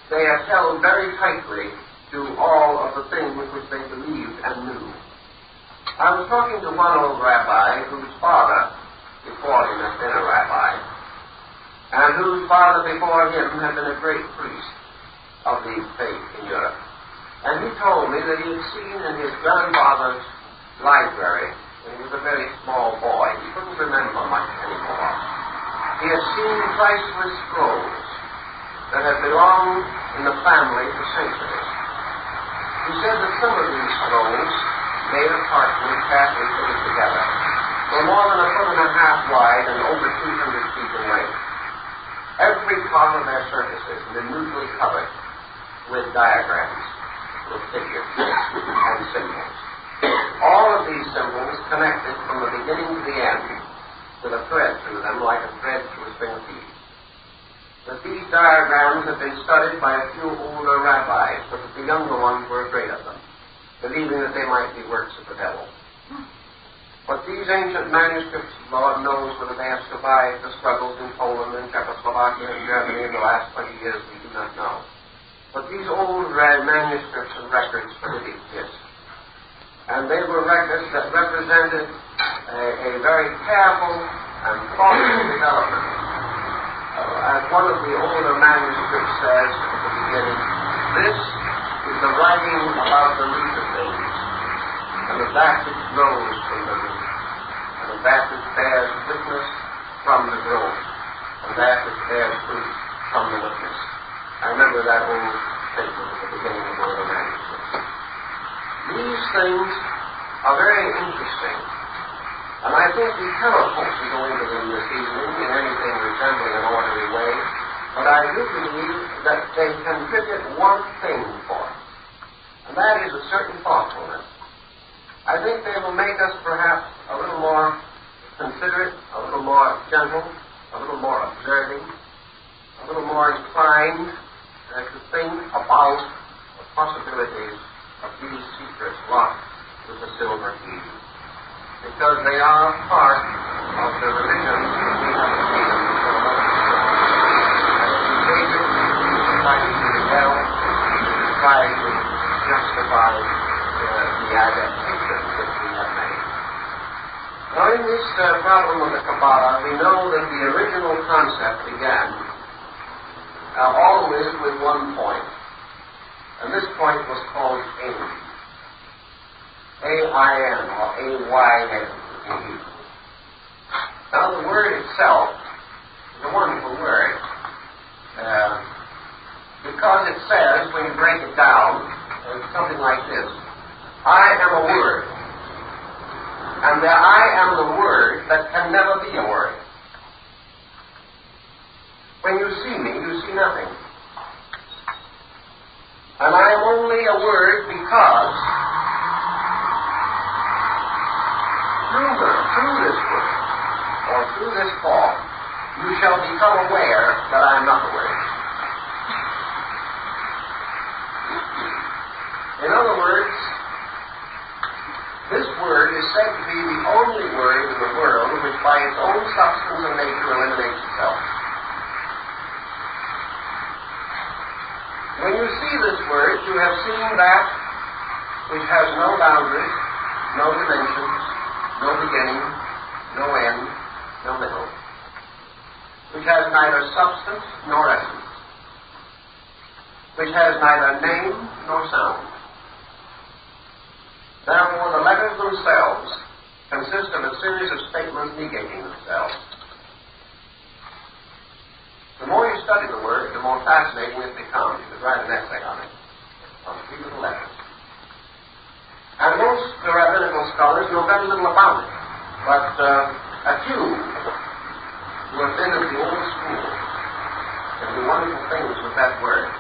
they have held very tightly to all of the things which they believed and knew. I was talking to one old rabbi whose father before him had been a rabbi, and whose father before him had been a great priest of the faith in Europe. And he told me that he had seen in his grandfather's library, when he was a very small boy, he couldn't remember much anymore, he had seen priceless scrolls that had belonged in the family for centuries. He said that some of these scrolls, made of parchment, carefully put together, were more than 1.5 feet wide and over 200 feet in length. Every part of their surfaces minutely covered with diagrams, with figures and symbols. All of these symbols connected from the beginning to the end with a thread through them like a thread through a string of beads. That these diagrams had been studied by a few older rabbis, but that the younger ones were afraid of them, believing that they might be works of the devil. But these ancient manuscripts, Lord knows whether they have survived the struggles in Poland and Czechoslovakia and Germany in the last 20 years, we do not know. But these old manuscripts and records did exist. And they were records that represented a very careful and thoughtful development. As one of the older manuscripts says at the beginning, this is the writing about the root of things, and of that which grows from the root, and of that which bears witness from the growth, and that which bears fruit from the witness. I remember that old statement at the beginning of one of the manuscripts. These things are very interesting, and I think we cannot hope to go into them this evening in anything resembling an orderly way, but I do believe that they contribute one thing for us, and that is a certain thoughtfulness. I think they will make us perhaps a little more considerate, a little more gentle, a little more observing, a little more inclined to think about the possibilities of these secrets locked with the silver key, because they are part of the religion that we have attained for the most try to rebel, try to justify the adaptations that we have made. Now, in this problem of the Kabbalah, we know that the original concept began always with one point, and this point was called Ain. A-I-N, or A-Y-N. Now, the word itself is a wonderful word, because it says, when you break it down, something like this: I am a word. that I am the Word that can never be a word. When you see me, you see nothing. And I am only a word because through this word, or through this form, you shall become aware that I am not a word. In other words, this word is said to be the only word in the world which by its own substance and nature eliminates itself. When you see this word, you have seen that which has no boundaries, no dimensions, no beginning, no end, no middle, which has neither substance nor essence, which has neither name nor sound. Therefore, the letters themselves consist of a series of statements negating themselves. The more you study the word, the more fascinating it becomes. You could write an essay on it, on 3 little letters. And most rabbinical scholars know very little about it, but a few who have been at the old school can do wonderful things with that word.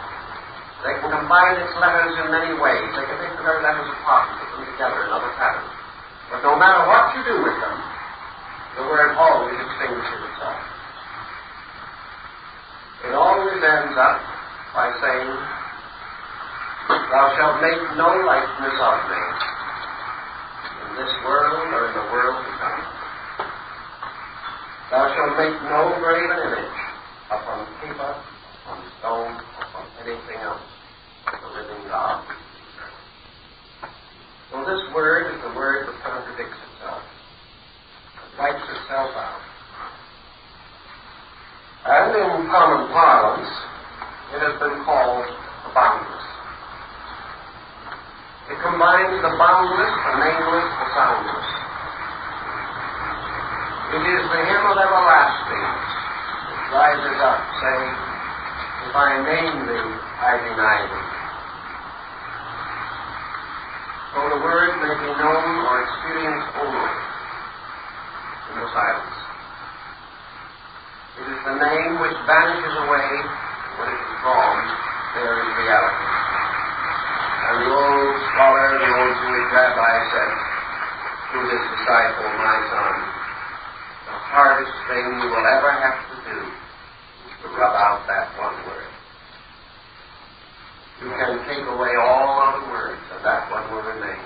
They can combine its letters in many ways. They can take the very letters apart and put them together in other patterns. But no matter what you do with them, the word always extinguishes itself. It always ends up by saying, "Thou shalt make no likeness of me in this world or in the world to come. Thou shalt make no graven image upon paper, upon stone, upon anything else but the living God." So this word is the word that contradicts itself, that wipes itself out. And in common parlance, it has been called the boundless. It combines the boundless, the nameless, the soundless. It is the hymn of everlasting that rises up, saying, "If I name thee, I deny thee." So the word may be known or experienced only in the silence. It is the name which vanishes away when it is drawn. There is reality. And the old scholar, the old Jewish rabbi said to his disciple, "My son, the hardest thing you will ever have to do is to rub out that one word. You can take away all other words, and that one will remain.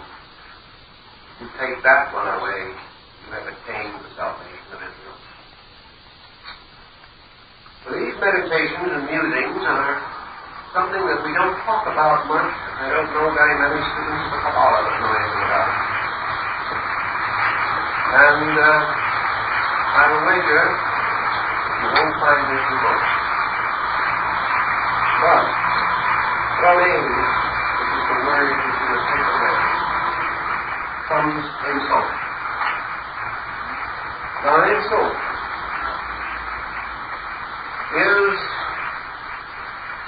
If you take that one away, you have attained the salvation of Israel." So these meditations and musings are something that we don't talk about much. I don't know very many students of the Kabbalah that know anything about it. And I will wager you won't find this in books. But from age, which is the word which you will take away, comes insult. Now, insult is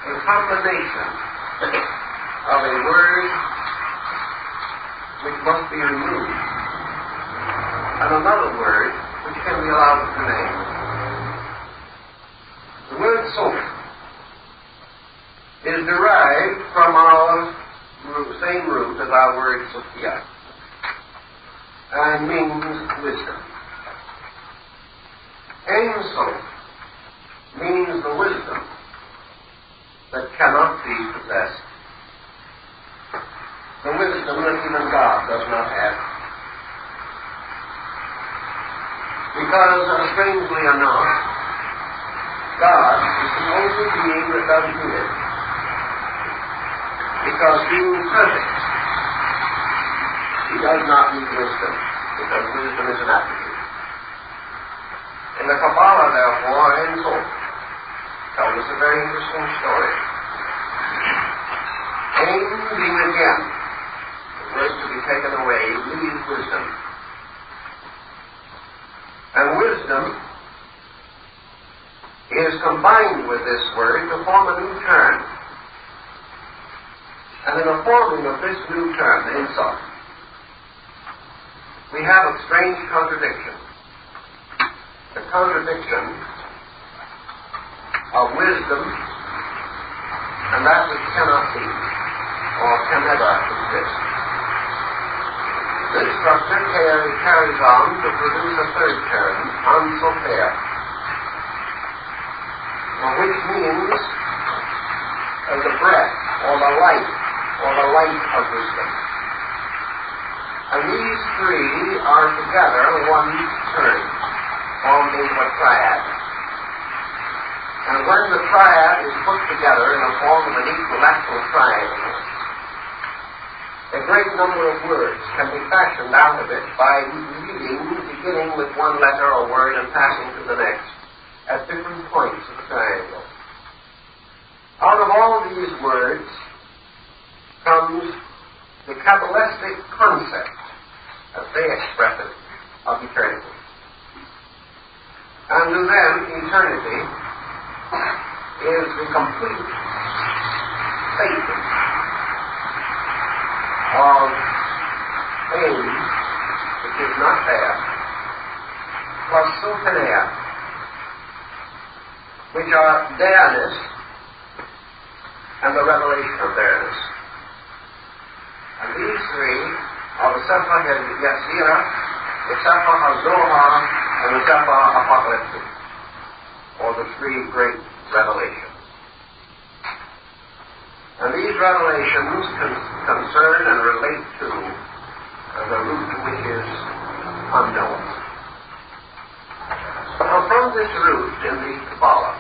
a combination of a word which must be removed and another word which can be allowed to remain. The word soap is derived from our same root as our word Sophia, and means wisdom. Ein Sof means the wisdom that cannot be possessed. The wisdom that even God does not have. Because, strangely enough, God is the only being that does good. Because being perfect, he does not need wisdom, because wisdom is an attribute. In the Kabbalah, therefore, Ein Sof tells us a very interesting story. Ein being again, the word to be taken away, leaves wisdom. And wisdom is combined with this word to form a new term. And in the forming of this new term, Ein Sof, we have a strange contradiction. The contradiction of wisdom and that which cannot be or can never exist. This structure carries on to produce a third term, ansoter, which means the breath or the light of wisdom. And these three are together one term, formed into a triad. And when the triad is put together in the form of an equilateral triangle, a great number of words can be fashioned out of it by reading, beginning with one letter or word and passing to the next at different points of the triangle. Out of all these words comes the Cabalistic concept, as they express it, of eternity. And to them, eternity is the complete statement of things which is not there, plus soteria, which are there-ness and the revelation of there-ness. And these three are the Sefer Yetzirah, the Sefer HaZohar, and the Sefer Apocalyptic, or the three great revelations. And these revelations concern and relate to the root which is unknown. Now, from this root in the Kabbalah,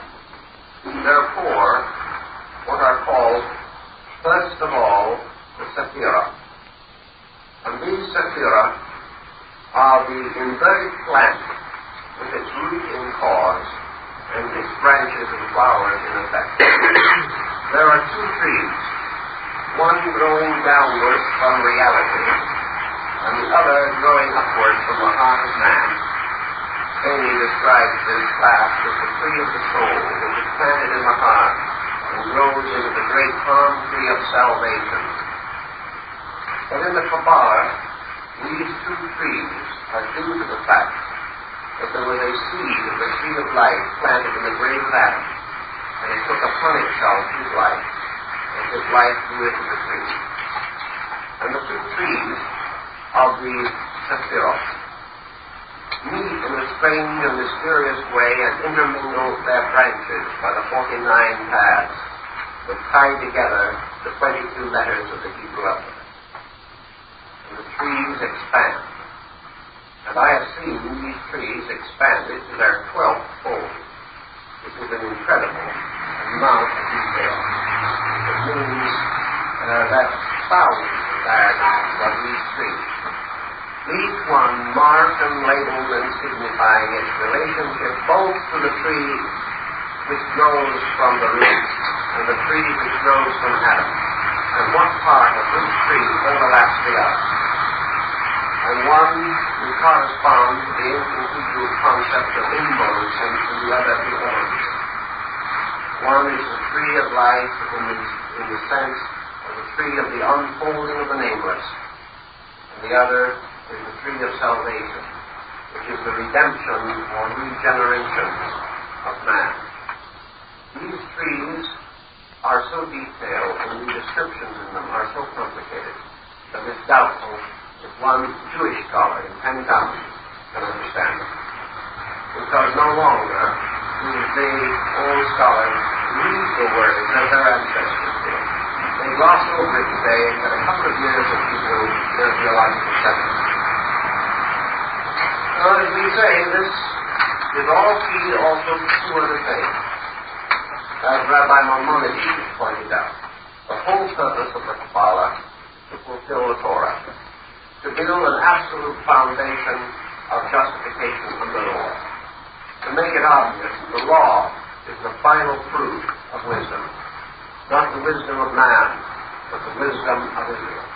there are four what are called, first of all, the Sephirah. And these Sephirah are the inverted plant with its root in cause and its branches and flowers in effect. There are two trees, one growing downward from reality, and the other growing upward from the heart of man. Bailey describes this class as the tree of the soul, which is planted in the heart and grows into the great palm tree of salvation. But in the Kabbalah, these two trees are due to the fact that there was a seed of the tree of life planted in the grave of Adam, and it took upon itself his life, and his life grew into the tree. And the two trees of the Sephirah meet in a strange and mysterious way and intermingle their branches by the 49 paths that tie together the 22 letters of the Hebrew alphabet. And the trees expand. And I have seen these trees expanded to their 12th fold, which is an incredible amount of detail. It means that thousands of these trees, each one marked and labeled and signifying its relationship both to the tree which grows from the root and the tree which grows from Adam, and what part of this tree overlaps the other. And one will correspond to the ancient Hebrew concept of inmost and to the other the orange. One is the tree of life in the sense of the tree of the unfolding of the nameless, and the other is the tree of salvation, which is the redemption or regeneration of man. These trees are so detailed and the descriptions in them are so complicated that it's doubtful if one Jewish scholar in 10,000 can understand them. Because no longer do they, old scholars, read the words as their ancestors did. They gloss over it today and get a couple of years of Hebrew their theological studies. Well, as we say, this is all key also to two other things. As Rabbi Maimonides pointed out, the whole purpose of the Kabbalah is to fulfill the Torah, to build an absolute foundation of justification under the law. To make it obvious, the law is the final proof of wisdom. Not the wisdom of man, but the wisdom of Israel.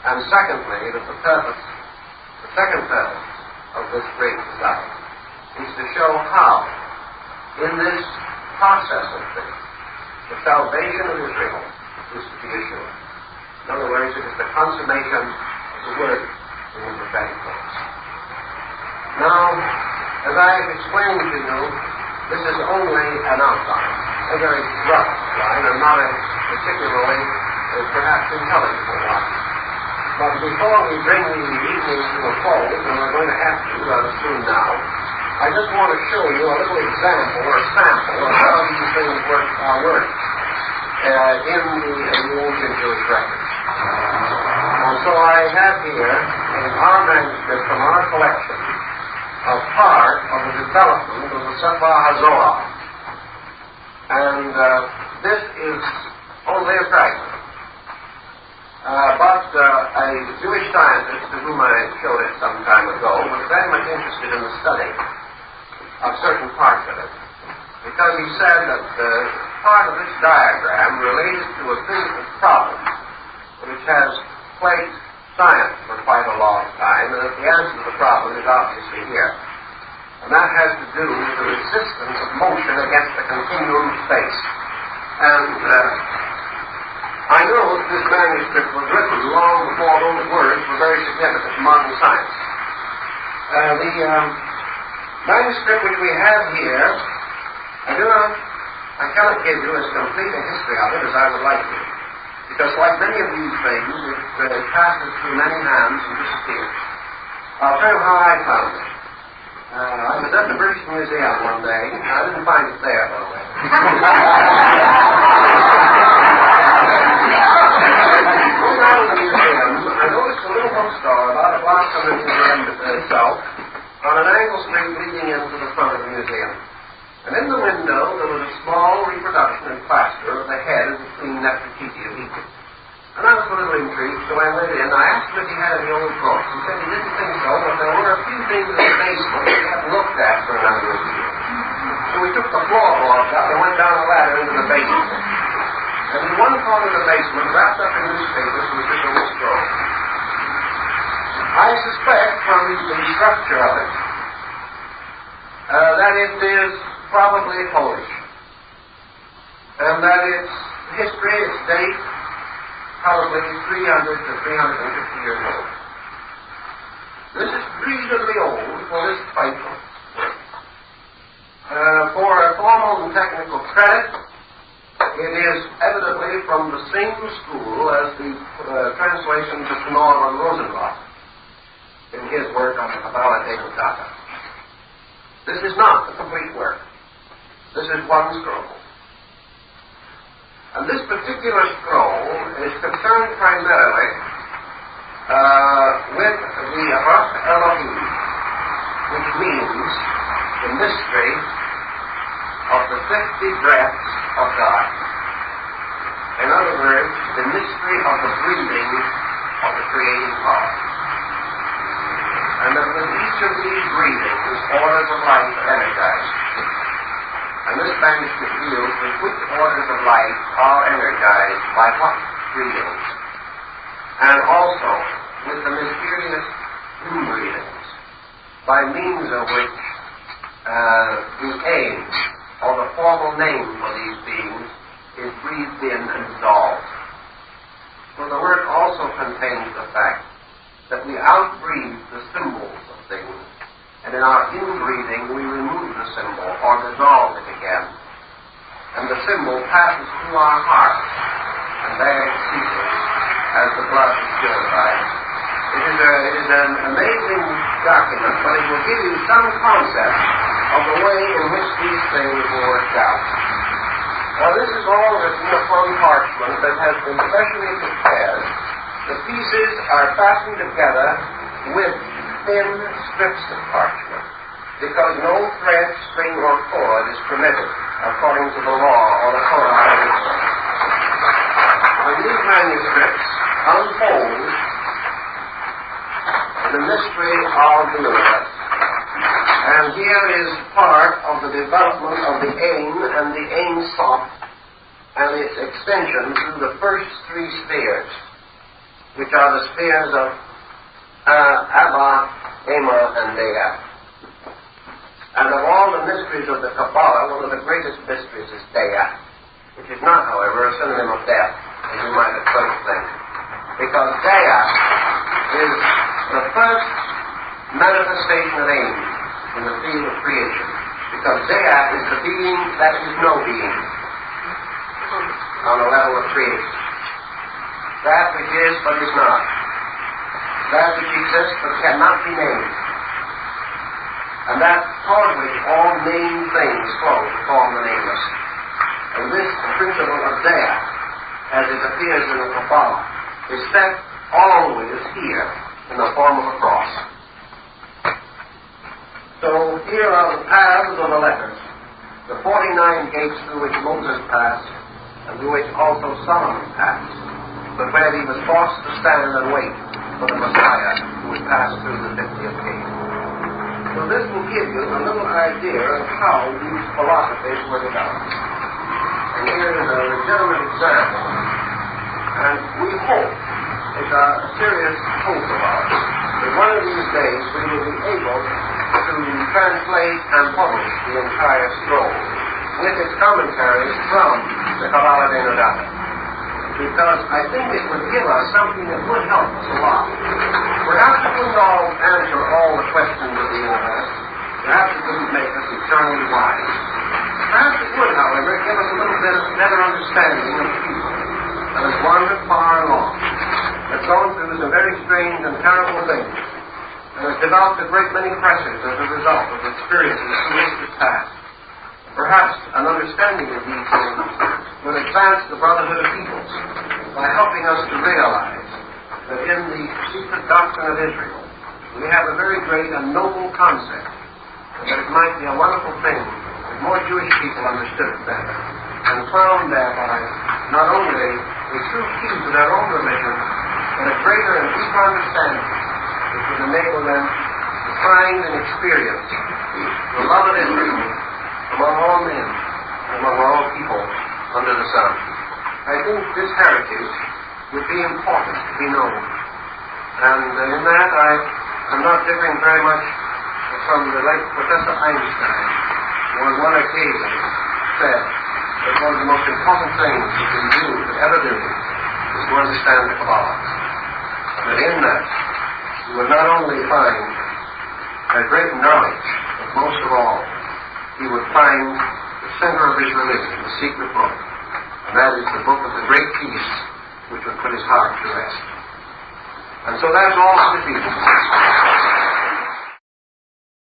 And secondly, that the second purpose of this great design is to show how, in this process of things, the salvation of Israel is to be assured. In other words, it is the consummation of the work in the prophetic books. Now, as I have explained to you, this is only an outline, a very rough line, and not a particularly, perhaps, intelligible one. But before we bring the evening to a close, and we're going to have to rather soon now, I just want to show you a little example or sample of how these things are worked in the ancient Jewish records. And so I have here in our manuscript from our collection a part of the development of the Sefer HaZohar. And this is only a fragment. But a Jewish scientist to whom I showed it some time ago was very much interested in the study of certain parts of it, because he said that part of this diagram related to a physical problem which has plagued science for quite a long time, and that the answer to the problem is obviously here. And that has to do with the resistance of motion against the continuum of space. And I know that this manuscript was written long before those words were very significant in modern science. The manuscript which we have here, I cannot give you as complete a history of it as I would like to, because like many of these things, it passes through many hands and disappears. I'll tell you how I found it. I was at the British Museum one day. I didn't find it there, by the way. Going out of the museum, I noticed a little bookstore about a block from the museum itself, on an angle street leading into the front of the museum. And in the window there was a small reproduction in plaster of the head of the Queen Nefertiti of Egypt. And I was a little intrigued, so I went in. I asked him if he had any old books. He said he didn't think so, but there were a few things in the basement that he hadn't looked at for a number of years. So we took the floorboards up and went down a ladder into the basement. And in one corner of the basement, wrapped up in newspapers, was this old scroll. I suspect from the structure of it that it is probably Polish, and that its history, its date, probably 300 to 350 years old. This is reasonably old for this type of work. For a formal and technical credit, it is evidently from the same school as the translations of Norman Rosenblatt in his work on the Kabbalah Data. This is not a complete work. This is one scroll. And this particular scroll is concerned primarily with the Arach Elohim, which means the mystery of the 50 breaths of God. In other words, the mystery of the breathing of the creating power. And that with each of these breathings, orders of life are energized. And this manuscript deals with which orders of life are energized by what breathings. And also with the mysterious inbreathings, by means of which the aim, or the formal name for these beings, is breathed in and dissolved. So the work also contains the fact that we outbreathe the symbols of things, and in our inbreathing we remove the symbol or dissolve it again. And the symbol passes through our hearts, and there it ceases as the blood is purified. It is an amazing document, but it will give you some concept of the way in which these things were worked out. Now this is all written upon parchment that has been specially prepared. The pieces are fastened together with thin strips of parchment, because no thread, string, or cord is permitted according to the law or the Torah. When these manuscripts unfold the mystery of the universe, and here is part of the development of the Ein and the Ein Sof, and its extension through the first three spheres, which are the spheres of Abba, Ema, and Dea. And of all the mysteries of the Kabbalah, one of the greatest mysteries is Dea, which is not, however, a synonym of death, as you might at first think, because Dea is the first manifestation of angels in the field of creation, because Dea is the being that is no being on the level of creation. That which is but is not. That which exists but cannot be named. And that toward which all named things flow to form the nameless. And this principle of Dea, as it appears in the Kabbalah, is set always here in the form of a cross. So here are the paths of the letters, the 49 gates through which Moses passed, and through which also Solomon passed, but where he was forced to stand and wait for the Messiah who would pass through the 50th gate. So this will give you a little idea of how these philosophies were developed. And here is a legitimate example, and we hope, it's a serious hope of ours, that one of these days we will be able to translate and publish the entire scroll with its commentaries from the Cabalism. Because I think it would give us something that would help us a lot. Perhaps it wouldn't all answer all the questions of the universe. Perhaps it wouldn't make us eternally wise. Perhaps it would, however, give us a little bit of better understanding of people that has wandered far along, that's gone through some very strange and terrible things, and has developed a great many pressures as a result of experiences through which it passed. Perhaps an understanding of these things would advance the brotherhood of peoples by helping us to realize that in the secret doctrine of Israel we have a very great and noble concept, and that it might be a wonderful thing if more Jewish people understood it better and found thereby not only a true key to their own religion, but a greater and deeper understanding which would enable them to find and experience the love of Israel among all men and among all people under the sun. I think this heritage would be important to be known. And in that I am not differing very much from the late Professor Einstein, who on one occasion said that one of the most important things that a Jew could ever do is to understand the Kabbalah. And that in that you would not only find a great knowledge, but most of all, he would find the center of his religion, the secret book, and that is the book of the great peace which would put his heart to rest. And so that's all for this evening.